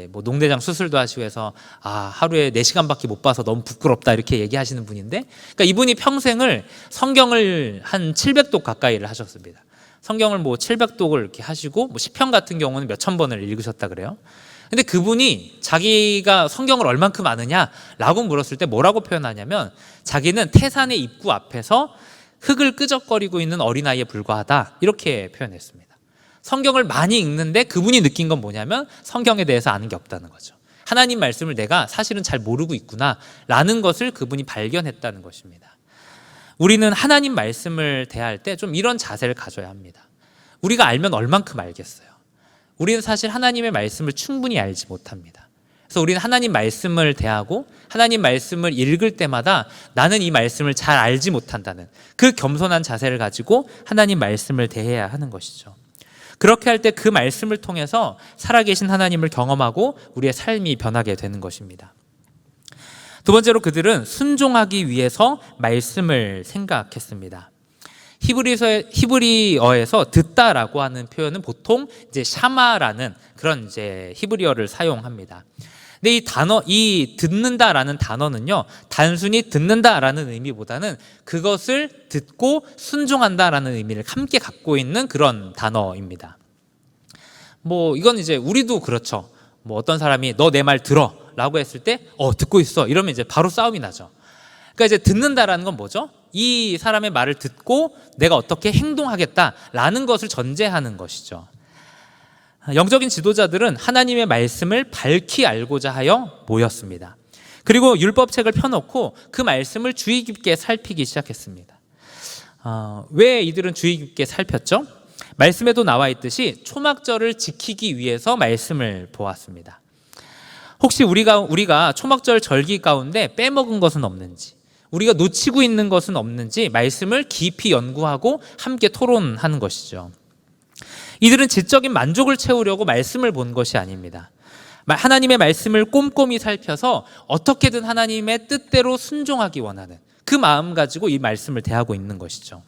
뭐 농대장 수술도 하시고 해서 하루에 4시간밖에 못 봐서 너무 부끄럽다 이렇게 얘기하시는 분인데, 그러니까 이분이 평생을 성경을 한 700독 가까이를 하셨습니다. 성경을 700독을 이렇게 하시고 시편 같은 경우는 몇천 번을 읽으셨다 그래요. 근데 그분이 자기가 성경을 얼만큼 아느냐라고 물었을 때 뭐라고 표현하냐면 자기는 태산의 입구 앞에서 흙을 끄적거리고 있는 어린아이에 불과하다 이렇게 표현했습니다. 성경을 많이 읽는데 그분이 느낀 건 뭐냐면 성경에 대해서 아는 게 없다는 거죠. 하나님 말씀을 내가 사실은 잘 모르고 있구나 라는 것을 그분이 발견했다는 것입니다. 우리는 하나님 말씀을 대할 때 좀 이런 자세를 가져야 합니다. 우리가 알면 얼만큼 알겠어요. 우리는 사실 하나님의 말씀을 충분히 알지 못합니다. 그래서 우리는 하나님 말씀을 대하고 하나님 말씀을 읽을 때마다 나는 이 말씀을 잘 알지 못한다는 그 겸손한 자세를 가지고 하나님 말씀을 대해야 하는 것이죠. 그렇게 할 때 그 말씀을 통해서 살아계신 하나님을 경험하고 우리의 삶이 변하게 되는 것입니다. 두 번째로 그들은 순종하기 위해서 말씀을 생각했습니다. 히브리어에서 듣다라고 하는 표현은 보통 샤마라는 그런 히브리어를 사용합니다. 근데 이 듣는다라는 단어는요, 단순히 듣는다라는 의미보다는 그것을 듣고 순종한다라는 의미를 함께 갖고 있는 그런 단어입니다. 이건 우리도 그렇죠. 어떤 사람이 너 내 말 들어 라고 했을 때 듣고 있어 이러면 바로 싸움이 나죠. 그러니까 듣는다라는 건 뭐죠? 이 사람의 말을 듣고 내가 어떻게 행동하겠다라는 것을 전제하는 것이죠. 영적인 지도자들은 하나님의 말씀을 밝히 알고자 하여 모였습니다. 그리고 율법책을 펴놓고 그 말씀을 주의 깊게 살피기 시작했습니다. 왜 이들은 주의 깊게 살폈죠? 말씀에도 나와 있듯이 초막절을 지키기 위해서 말씀을 보았습니다. 혹시 우리가 초막절 절기 가운데 빼먹은 것은 없는지, 우리가 놓치고 있는 것은 없는지 말씀을 깊이 연구하고 함께 토론하는 것이죠. 이들은 지적인 만족을 채우려고 말씀을 본 것이 아닙니다. 하나님의 말씀을 꼼꼼히 살펴서 어떻게든 하나님의 뜻대로 순종하기 원하는 그 마음 가지고 이 말씀을 대하고 있는 것이죠.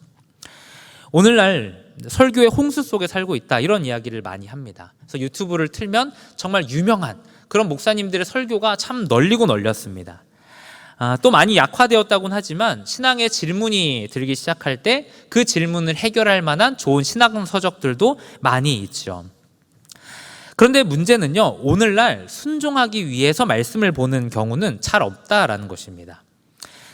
오늘날 설교의 홍수 속에 살고 있다 이런 이야기를 많이 합니다. 그래서 유튜브를 틀면 정말 유명한 그런 목사님들의 설교가 참 널리고 널렸습니다. 또 많이 약화되었다고는 하지만 신앙의 질문이 들기 시작할 때 그 질문을 해결할 만한 좋은 신학 서적들도 많이 있죠. 그런데 문제는요, 오늘날 순종하기 위해서 말씀을 보는 경우는 잘 없다라는 것입니다.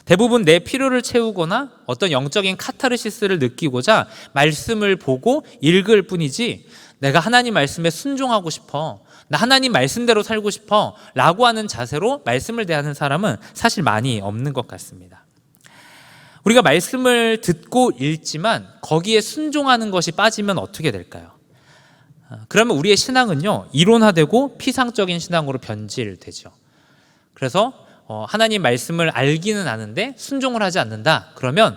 대부분 내 필요를 채우거나 어떤 영적인 카타르시스를 느끼고자 말씀을 보고 읽을 뿐이지, 내가 하나님 말씀에 순종하고 싶어, 나 하나님 말씀대로 살고 싶어 라고 하는 자세로 말씀을 대하는 사람은 사실 많이 없는 것 같습니다. 우리가 말씀을 듣고 읽지만 거기에 순종하는 것이 빠지면 어떻게 될까요? 그러면 우리의 신앙은요, 이론화되고 피상적인 신앙으로 변질되죠. 그래서 하나님 말씀을 알기는 아는데 순종을 하지 않는다. 그러면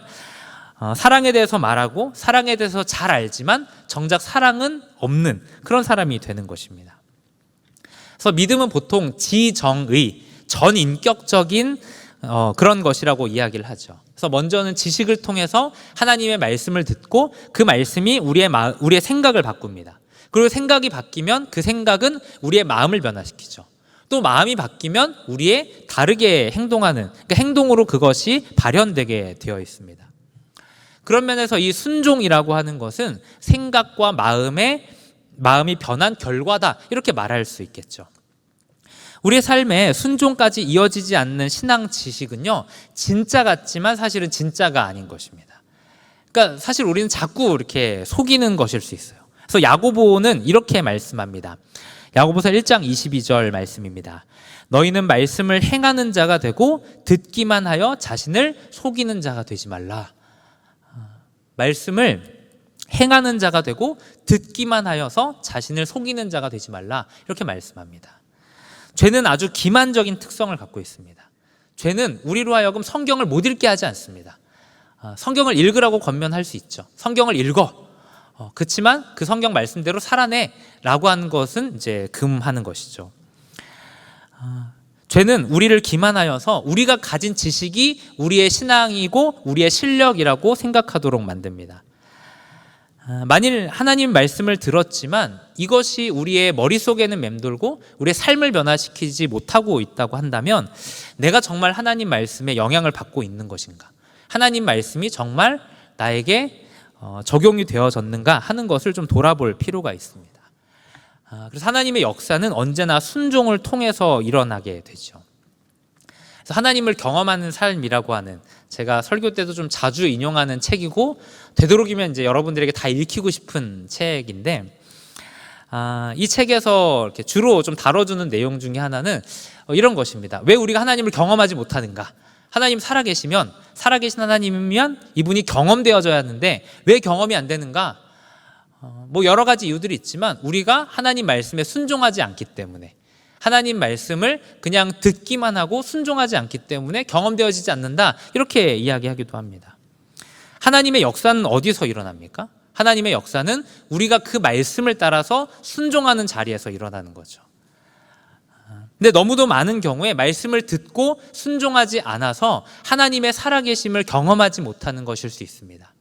사랑에 대해서 말하고 사랑에 대해서 잘 알지만 정작 사랑은 없는 그런 사람이 되는 것입니다. 그래서 믿음은 보통 지정의, 전인격적인 그런 것이라고 이야기를 하죠. 그래서 먼저는 지식을 통해서 하나님의 말씀을 듣고 그 말씀이 우리의 생각을 바꿉니다. 그리고 생각이 바뀌면 그 생각은 우리의 마음을 변화시키죠. 또 마음이 바뀌면 우리의 다르게 행동하는, 그러니까 행동으로 그것이 발현되게 되어 있습니다. 그런 면에서 이 순종이라고 하는 것은 생각과 마음이 변한 결과다, 이렇게 말할 수 있겠죠. 우리의 삶에 순종까지 이어지지 않는 신앙 지식은요, 진짜 같지만 사실은 진짜가 아닌 것입니다. 그러니까 사실 우리는 자꾸 이렇게 속이는 것일 수 있어요. 그래서 야고보는 이렇게 말씀합니다. 야고보서 1장 22절 말씀입니다. 너희는 말씀을 행하는 자가 되고 듣기만 하여 자신을 속이는 자가 되지 말라. 말씀을 행하는 자가 되고 듣기만 하여서 자신을 속이는 자가 되지 말라, 이렇게 말씀합니다. 죄는 아주 기만적인 특성을 갖고 있습니다. 죄는 우리로 하여금 성경을 못 읽게 하지 않습니다. 성경을 읽으라고 권면할 수 있죠. 성경을 읽어. 그렇지만 그 성경 말씀대로 살아내라고 하는 것은 이제 금하는 것이죠. 죄는 우리를 기만하여서 우리가 가진 지식이 우리의 신앙이고 우리의 실력이라고 생각하도록 만듭니다. 만일 하나님 말씀을 들었지만 이것이 우리의 머릿속에는 맴돌고 우리의 삶을 변화시키지 못하고 있다고 한다면 내가 정말 하나님 말씀에 영향을 받고 있는 것인가? 하나님 말씀이 정말 나에게 적용이 되어졌는가 하는 것을 좀 돌아볼 필요가 있습니다. 그래서 하나님의 역사는 언제나 순종을 통해서 일어나게 되죠. 그래서 하나님을 경험하는 삶이라고 하는, 제가 설교 때도 좀 자주 인용하는 책이고 되도록이면 이제 여러분들에게 다 읽히고 싶은 책인데, 이 책에서 이렇게 주로 좀 다뤄주는 내용 중에 하나는 이런 것입니다. 왜 우리가 하나님을 경험하지 못하는가? 하나님 살아계시면, 살아계신 하나님이면 이분이 경험되어져야 하는데 왜 경험이 안 되는가? 뭐 여러 가지 이유들이 있지만 우리가 하나님 말씀에 순종하지 않기 때문에, 하나님 말씀을 그냥 듣기만 하고 순종하지 않기 때문에 경험되어지지 않는다, 이렇게 이야기하기도 합니다. 하나님의 역사는 어디서 일어납니까? 하나님의 역사는 우리가 그 말씀을 따라서 순종하는 자리에서 일어나는 거죠. 근데 너무도 많은 경우에 말씀을 듣고 순종하지 않아서 하나님의 살아계심을 경험하지 못하는 것일 수 있습니다.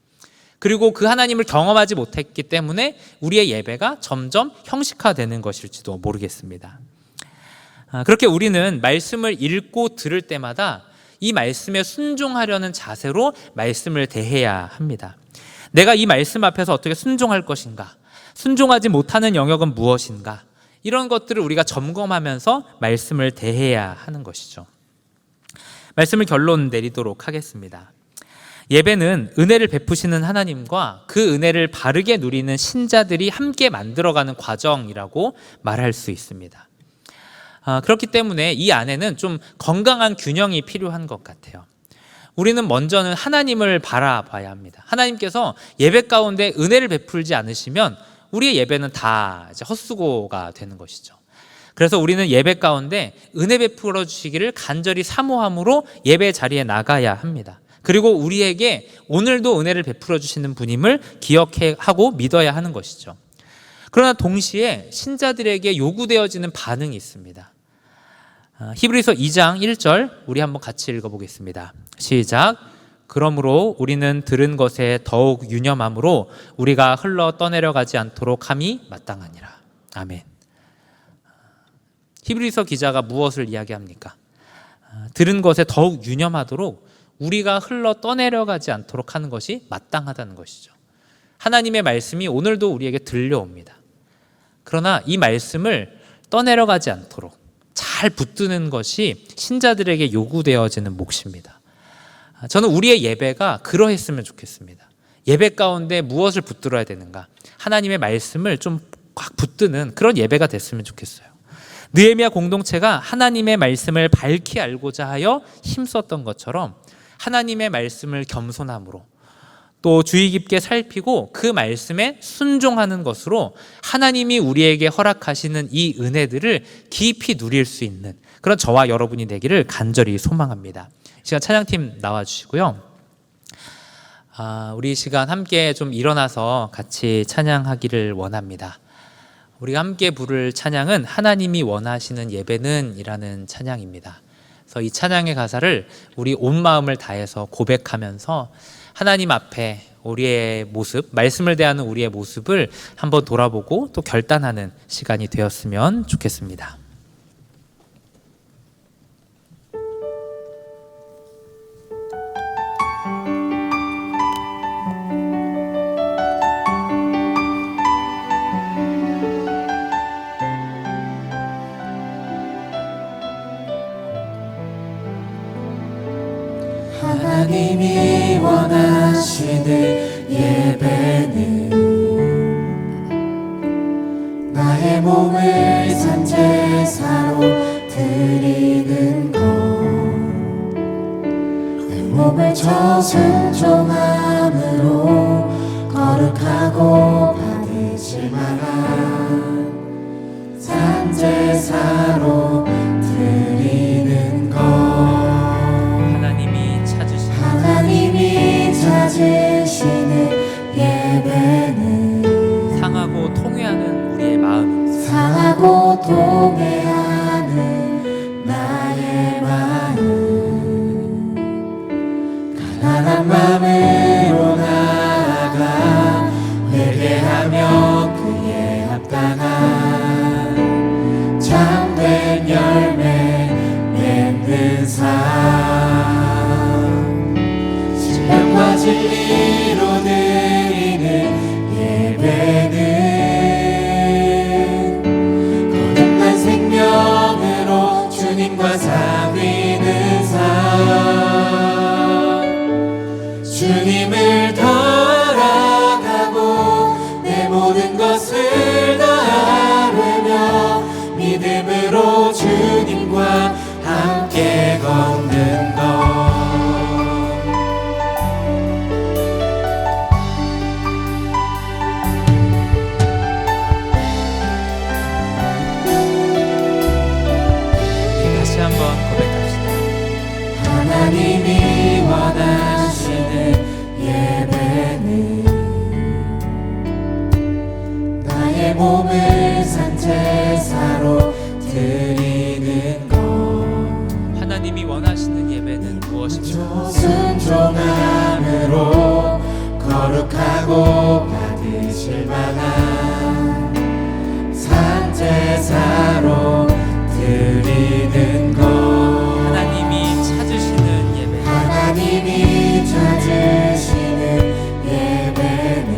그리고 그 하나님을 경험하지 못했기 때문에 우리의 예배가 점점 형식화되는 것일지도 모르겠습니다. 그렇게 우리는 말씀을 읽고 들을 때마다 이 말씀에 순종하려는 자세로 말씀을 대해야 합니다. 내가 이 말씀 앞에서 어떻게 순종할 것인가? 순종하지 못하는 영역은 무엇인가? 이런 것들을 우리가 점검하면서 말씀을 대해야 하는 것이죠. 말씀을 결론 내리도록 하겠습니다. 예배는 은혜를 베푸시는 하나님과 그 은혜를 바르게 누리는 신자들이 함께 만들어가는 과정이라고 말할 수 있습니다. 그렇기 때문에 이 안에는 좀 건강한 균형이 필요한 것 같아요. 우리는 먼저는 하나님을 바라봐야 합니다. 하나님께서 예배 가운데 은혜를 베풀지 않으시면 우리의 예배는 다 이제 헛수고가 되는 것이죠. 그래서 우리는 예배 가운데 은혜 베풀어 주시기를 간절히 사모함으로 예배 자리에 나가야 합니다. 그리고 우리에게 오늘도 은혜를 베풀어 주시는 분임을 기억하고 믿어야 하는 것이죠. 그러나 동시에 신자들에게 요구되어지는 반응이 있습니다. 히브리서 2장 1절 우리 한번 같이 읽어보겠습니다. 시작. 그러므로 우리는 들은 것에 더욱 유념함으로 우리가 흘러 떠내려가지 않도록 함이 마땅하니라. 아멘. 히브리서 기자가 무엇을 이야기합니까? 들은 것에 더욱 유념하도록 우리가 흘러 떠내려가지 않도록 하는 것이 마땅하다는 것이죠. 하나님의 말씀이 오늘도 우리에게 들려옵니다. 그러나 이 말씀을 떠내려가지 않도록 잘 붙드는 것이 신자들에게 요구되어지는 몫입니다. 저는 우리의 예배가 그러했으면 좋겠습니다. 예배 가운데 무엇을 붙들어야 되는가? 하나님의 말씀을 좀 꽉 붙드는 그런 예배가 됐으면 좋겠어요. 느헤미야 공동체가 하나님의 말씀을 밝히 알고자 하여 힘썼던 것처럼 하나님의 말씀을 겸손함으로 또 주의 깊게 살피고 그 말씀에 순종하는 것으로 하나님이 우리에게 허락하시는 이 은혜들을 깊이 누릴 수 있는 그런 저와 여러분이 되기를 간절히 소망합니다. 이 시간 찬양팀 나와주시고요. 우리 이 시간 함께 좀 일어나서 같이 찬양하기를 원합니다. 우리가 함께 부를 찬양은 하나님이 원하시는 예배는 이라는 찬양입니다. 그래서 이 찬양의 가사를 우리 온 마음을 다해서 고백하면서 하나님 앞에 우리의 모습, 말씀을 대하는 우리의 모습을 한번 돌아보고 또 결단하는 시간이 되었으면 좋겠습니다. 하나님이 원하시는 예배는 나의 몸을 산제사로 드리는 것, 내 몸을 저순종함으로 거룩하고 받으실 만한 산제사로 드리는 것. 하나님이 찾으시는 예배는 상하고 통회하는 우리의 마음, 상하고 통회하는 나의 마음, 가난한 마음으로 나아가 회개하며 그에 합당한 참된 열매 맺는 삶, 신령과 진리로 드리는 예배는 거듭난 생명으로 주님과 사귀는 삶, 주님을 따라가고 내 모든 것을 다하며 믿음으로 주님과 함께 걷는 것. 하나님이 원하시는 예배는 나의 몸을 산제사로 드리는 것. 하나님이 원하시는 예배는 무엇입니까? 순종함으로 거룩하고 받으실 만한 산제사로 드리는 것. 하나님이 찾으시는 예배, 하나님이 찾으시는 예배는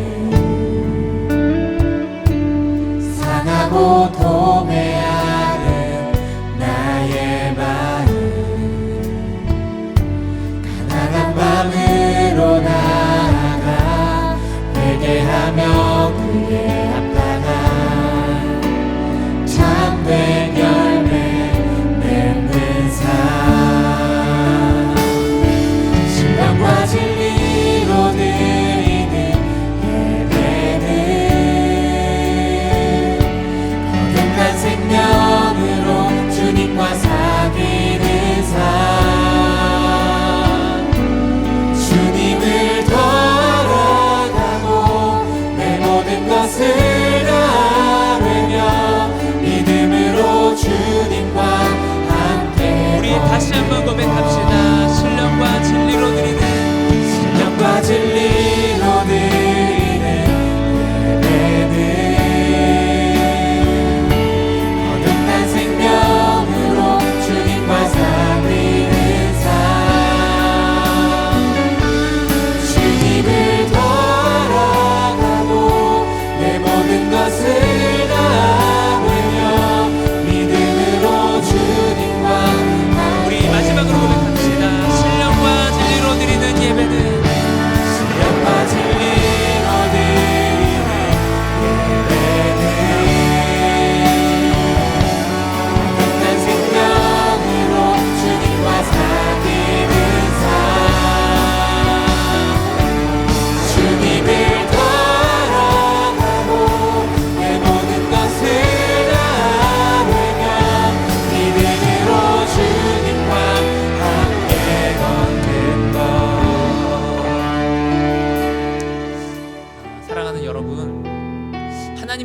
상하고 통회하는 나의 마음, 가난한 마음으로 나아가 회개하며 그에 합당한 참된 열매 맺는 삶, 신령과 진리로 드리는 예배는 거듭난 생명으로 주님과 사귀는 삶, 주님을 따라가고 내 모든 것을 다하며 믿음으로 주님과 함께. 우리 다시 한번 고백합시다. 신령과 진리로 드리는, 신령과 진리로 드리는 예배는 거듭난 생명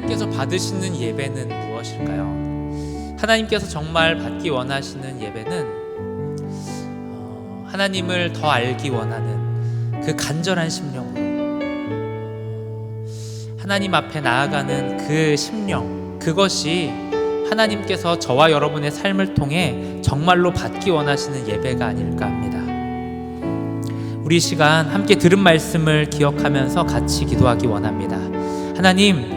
하나님께서 받으시는 예배는 무엇일까요? 하나님께서 정말 받기 원하시는 예배는 하나님을 더 알기 원하는 그 간절한 심령으로 하나님 앞에 나아가는 그 심령, 그것이 하나님께서 저와 여러분의 삶을 통해 정말로 받기 원하시는 예배가 아닐까 합니다. 우리 시간 함께 들은 말씀을 기억하면서 같이 기도하기 원합니다. 하나님,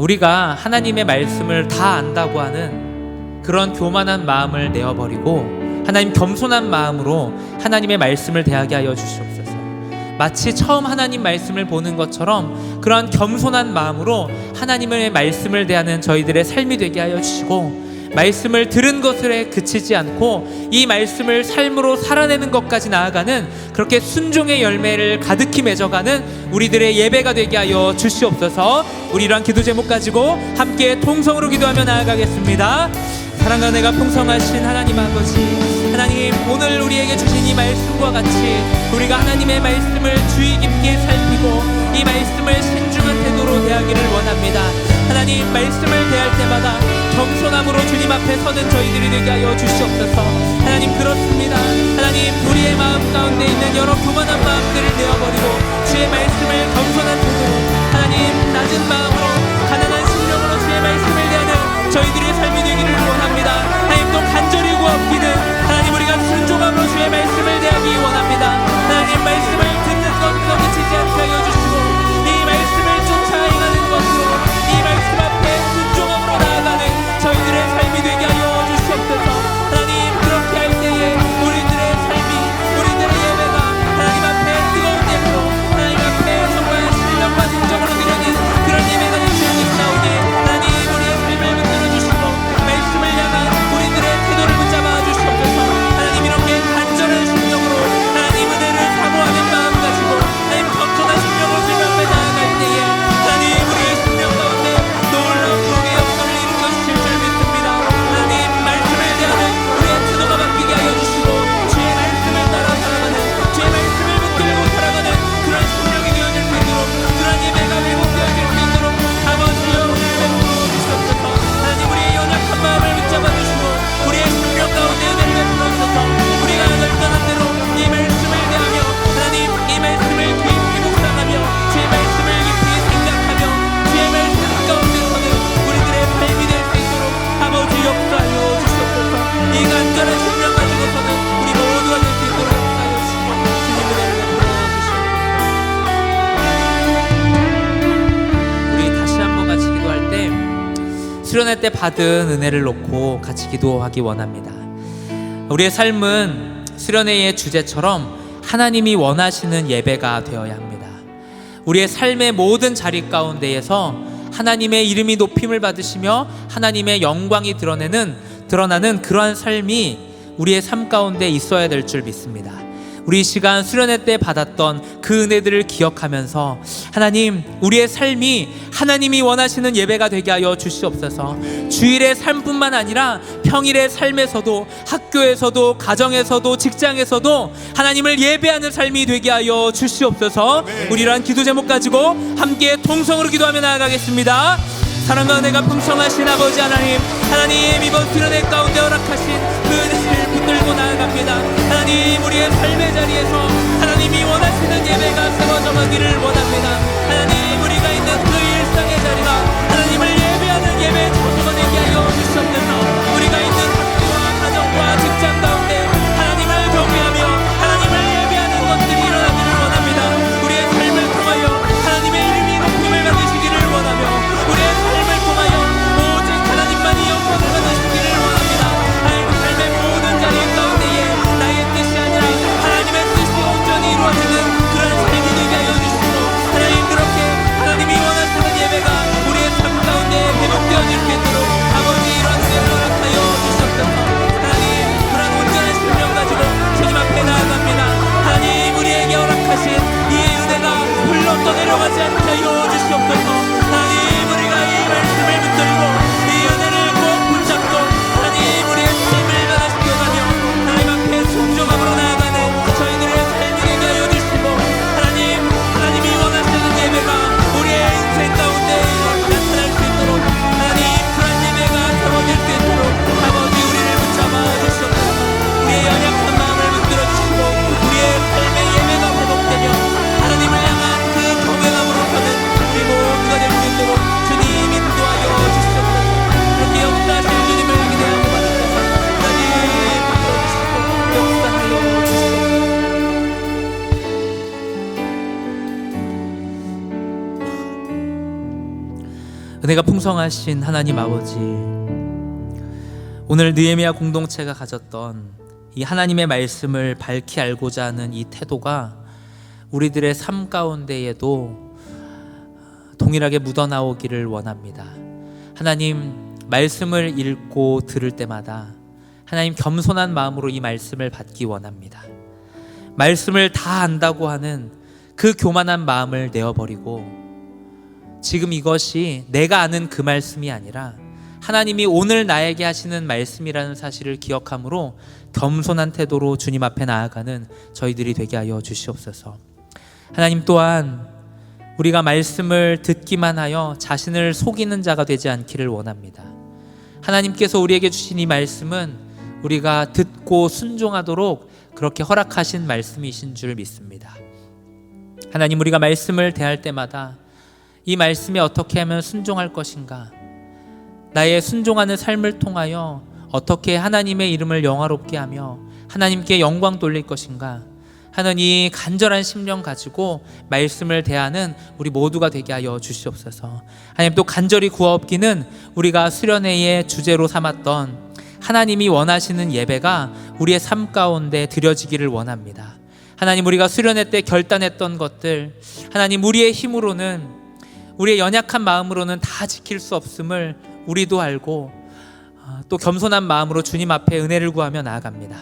우리가 하나님의 말씀을 다 안다고 하는 그런 교만한 마음을 내어버리고 하나님 겸손한 마음으로 하나님의 말씀을 대하게 하여 주시옵소서. 마치 처음 하나님 말씀을 보는 것처럼 그러한 겸손한 마음으로 하나님의 말씀을 대하는 저희들의 삶이 되게 하여 주시고, 말씀을 들은 것에 그치지 않고 이 말씀을 삶으로 살아내는 것까지 나아가는 그렇게 순종의 열매를 가득히 맺어가는 우리들의 예배가 되게 하여 주시옵소서. 우리 이러한 기도 제목 가지고 함께 통성으로 기도하며 나아가겠습니다. 사랑과 은혜가 풍성하신 하나님 아버지, 하나님, 오늘 우리에게 주신 이 말씀과 같이 우리가 하나님의 말씀을 주의 깊게 살피고 이 말씀을 신중한 태도로 대하기를 원합니다. 하나님, 말씀을 대할 때마다 겸손함으로 주님 앞에 서는 저희들이 되게 하여 주시옵소서. 하나님, 그렇습니다. 하나님, 우리의 마음 가운데 있는 여러 교만한 마음들을 내어버리고 주의 말씀을 겸손한 태도로, 하나님, 낮은 마음으로 가난한 심령으로 주의 말씀을 대하는 저희들의 삶이 되기를 원합니다. 하나님, 또 간절히 구하옵기는 하나님, 우리가 순종함으로 주의 말씀을 대하기 원합니다. 하나님, 말씀을 듣는 것으로 그치지 않게 하여 주시고 이 말씀을 쫓아 행하는 것으로 이 말씀 앞에 순종함으로 나아가는 저희들의 삶이 되게 하여 주시옵소서. 하나님, 그렇게 할 때에 우리들의 삶이, 우리들의 예배가 하나님 앞에 뜨거운 예배로, 하나님 앞에 정말 신령과 진정으로 드리는 그런 예배가 될 수 있사오니 하나님, 우리의 삶을 붙들어 주시고 말씀을 향한 우리들의 태도를 붙잡아 주시옵소서. 하나님, 이렇게 간절한 심령으로 하나님 은혜를 사모하는 마음 가지고 하나님 겸손한 심령으로 주님 앞에 나아갈 때에 하나님, 우리의 심령 가운데 놀라운 복의 역사를 이루어 주실 줄 믿습니다. 하나님, 말씀을 대하는 우리의 태도가 바뀌게 하여 주시고 주의 말씀을 따라 살아가는, 주의 말씀을 붙들고 살아가는 그런 심령이 되어질 수 있도록, 그런 예배가 회복되어질 수 있도록 아버지여 베풀어 주시옵소서. 하나님, 우리의 연약한 마음을 붙잡아 주시고 우리의 심령 가운데 은혜를 베풀어 주셔서 우리가 결단한 대로 이 말씀을 대하며 하나님, 이 말씀을 깊이 묵상하며 주의 말씀을 깊이 생각하며 주의 말씀 가운데 서는 우리들의 삶이 될 수 있도록 아버지 역사하여 주시옵소서. 이 간절한 심령 가지고서는 우리 모두가 될 수 있도록 역사하여 주시고 주님 은혜를 베풀어 주시옵소서. 우리 다시 한번 같이 기도할 때 수련회 때 받은 은혜를 놓고 같이 기도하기 원합니다. 우리의 삶은 수련회의 주제처럼 하나님이 원하시는 예배가 되어야 합니다. 우리의 삶의 모든 자리 가운데에서 하나님의 이름이 높임을 받으시며 하나님의 영광이 드러나는 그러한 삶이 우리의 삶 가운데 있어야 될 줄 믿습니다. 우리 이 시간 수련회 때 받았던 그 은혜들을 기억하면서 하나님, 우리의 삶이 하나님이 원하시는 예배가 되게 하여 주시옵소서. 주일의 삶뿐만 아니라 평일의 삶에서도, 학교에서도, 가정에서도, 직장에서도 하나님을 예배하는 삶이 되게 하여 주시옵소서. 우리 이러한 기도 제목 가지고 함께 통성으로 기도하며 나아가겠습니다. 사랑과 은혜가 풍성하신 아버지 하나님, 하나님, 이번 수련회 가운데 허락하신 그 은혜를 붙들고 나아갑니다. 하나님, 우리의 삶의 자리에서 하나님이 원하시는 예배가 세워져 가기를 원합니다. 하나님, 우리가 있는 그 일상의 자리가 하나님을 예배하는 예배의 장소가 되게 하여 주시옵소서. 우리가 있는 학교와 가정과 직장 가운데 하나님을 경외하며 하나님을 예배하는 것들이 일어나기를 원합니다. 우리의 삶을 통하여 하나님의 이름이 높임을 받으시기를 원하며 우리의 삶을 통하여 오직 하나님만이 영광을 받으시기를 원합니다. 하나님, 삶의 모든 자리 가운데에 나의 뜻이 아니라 하나님의 뜻이 온전히 이루어지는 그런 삶이 되게 하여 주시고, 하나님, 은혜가 풍성하신 하나님 아버지, 오늘 느헤미야 공동체가 가졌던 이 하나님의 말씀을 밝히 알고자 하는 이 태도가 우리들의 삶 가운데에도 동일하게 묻어나오기를 원합니다. 하나님, 말씀을 읽고 들을 때마다 하나님 겸손한 마음으로 이 말씀을 받기 원합니다. 말씀을 다 안다고 하는 그 교만한 마음을 내어버리고 지금 이것이 내가 아는 그 말씀이 아니라 하나님이 오늘 나에게 하시는 말씀이라는 사실을 기억함으로 겸손한 태도로 주님 앞에 나아가는 저희들이 되게 하여 주시옵소서. 하나님, 또한 우리가 말씀을 듣기만 하여 자신을 속이는 자가 되지 않기를 원합니다. 하나님께서 우리에게 주신 이 말씀은 우리가 듣고 순종하도록 그렇게 허락하신 말씀이신 줄 믿습니다. 하나님, 우리가 말씀을 대할 때마다 이 말씀에 어떻게 하면 순종할 것인가, 나의 순종하는 삶을 통하여 어떻게 하나님의 이름을 영화롭게 하며 하나님께 영광 돌릴 것인가 하는 이 간절한 심령 가지고 말씀을 대하는 우리 모두가 되게 하여 주시옵소서. 하나님, 또 간절히 구하옵기는 우리가 수련회의 주제로 삼았던 하나님이 원하시는 예배가 우리의 삶 가운데 드려지기를 원합니다. 하나님, 우리가 수련회 때 결단했던 것들, 하나님, 우리의 힘으로는, 우리의 연약한 마음으로는 다 지킬 수 없음을 우리도 알고 또 겸손한 마음으로 주님 앞에 은혜를 구하며 나아갑니다.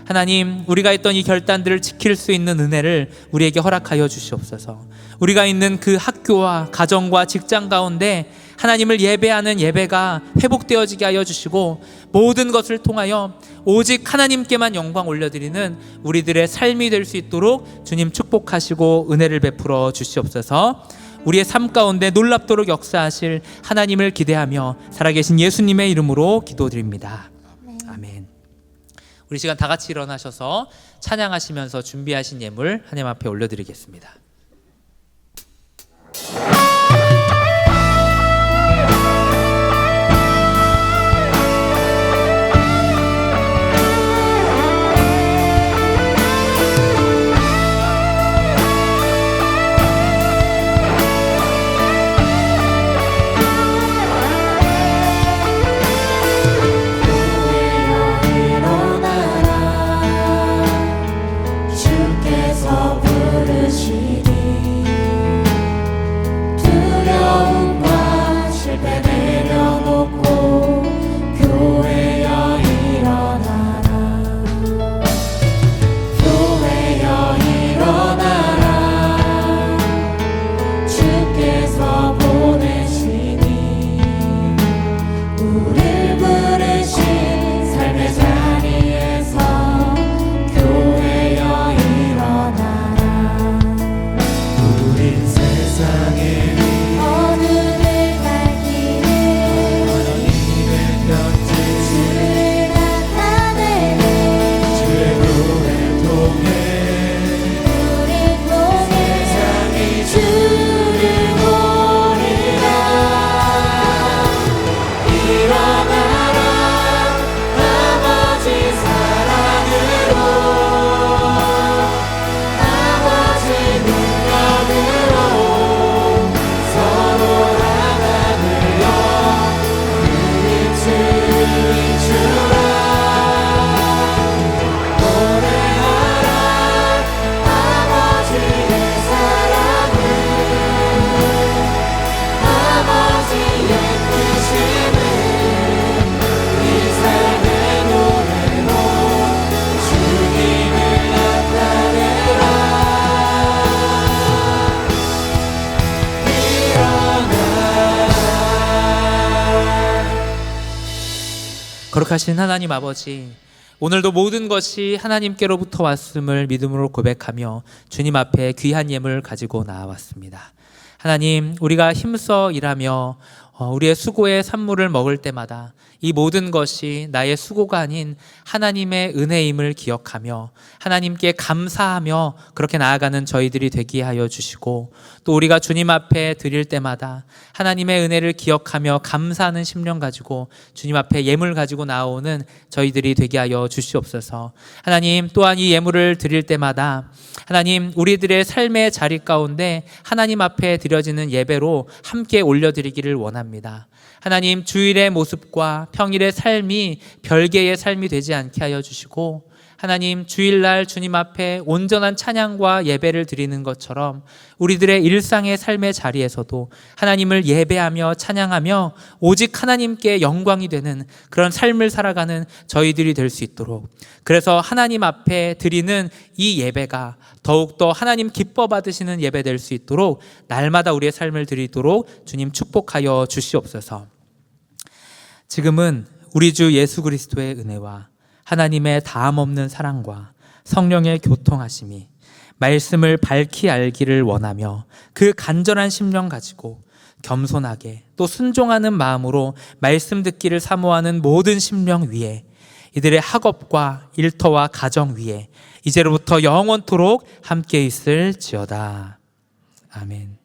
하나님, 우리가 했던 이 결단들을 지킬 수 있는 은혜를 우리에게 허락하여 주시옵소서. 우리가 있는 그 학교와 가정과 직장 가운데 하나님을 예배하는 예배가 회복되어지게 하여 주시고 모든 것을 통하여 오직 하나님께만 영광 올려드리는 우리들의 삶이 될 수 있도록 주님 축복하시고 은혜를 베풀어 주시옵소서. 우리의 삶 가운데 놀랍도록 역사하실 하나님을 기대하며 살아계신 예수님의 이름으로 기도드립니다. 아멘. 우리 시간 다 같이 일어나셔서 찬양하시면서 준비하신 예물 하나님 앞에 올려드리겠습니다. 주께서 부르시니 두려움과 실패 내려놓고 교회여 일어나라. 교회여 일어나라. 주께서 보내시니 우릴 부르신 삶의 자리에서 교회여 일어나라. 우린 세상에 어둠을 밝히는 하나님의 편지 주를 나타내는 주의 노래 통해 세상이 주를 모르라. 일어나라. 아버지 사랑으로 아버지 능력으로 서로 하나 되어 우리 주라. 노래하라. 아버지의 사랑을 아버지의 크심을 이 삶의 노래로 주님을 나타내라. 거룩하신 하나님 아버지, 오늘도 모든 것이 하나님께로부터 왔음을 믿음으로 고백하며 주님 앞에 귀한 예물을 가지고 나아왔습니다. 하나님, 우리가 힘써 일하며 우리의 수고의 산물을 먹을 때마다 이 모든 것이 나의 수고가 아닌 하나님의 은혜임을 기억하며 하나님께 감사하며 그렇게 나아가는 저희들이 되게 하여 주시고, 또 우리가 주님 앞에 드릴 때마다 하나님의 은혜를 기억하며 감사하는 심령 가지고 주님 앞에 예물 가지고 나오는 저희들이 되게 하여 주시옵소서. 하나님, 또한 이 예물을 드릴 때마다 하나님, 우리들의 삶의 자리 가운데 하나님 앞에 드려지는 예배로 함께 올려드리기를 원합니다. 하나님, 주일의 모습과 평일의 삶이 별개의 삶이 되지 않게 하여 주시고, 하나님, 주일날 주님 앞에 온전한 찬양과 예배를 드리는 것처럼 우리들의 일상의 삶의 자리에서도 하나님을 예배하며 찬양하며 오직 하나님께 영광이 되는 그런 삶을 살아가는 저희들이 될 수 있도록, 그래서 하나님 앞에 드리는 이 예배가 더욱더 하나님 기뻐 받으시는 예배 될 수 있도록 날마다 우리의 삶을 드리도록 주님 축복하여 주시옵소서. 지금은 우리 주 예수 그리스도의 은혜와 하나님의 다함없는 사랑과 성령의 교통하심이 말씀을 밝히 알기를 원하며 그 간절한 심령 가지고 겸손하게 또 순종하는 마음으로 말씀 듣기를 사모하는 모든 심령 위에, 이들의 학업과 일터와 가정 위에 이제로부터 영원토록 함께 있을지어다. 아멘.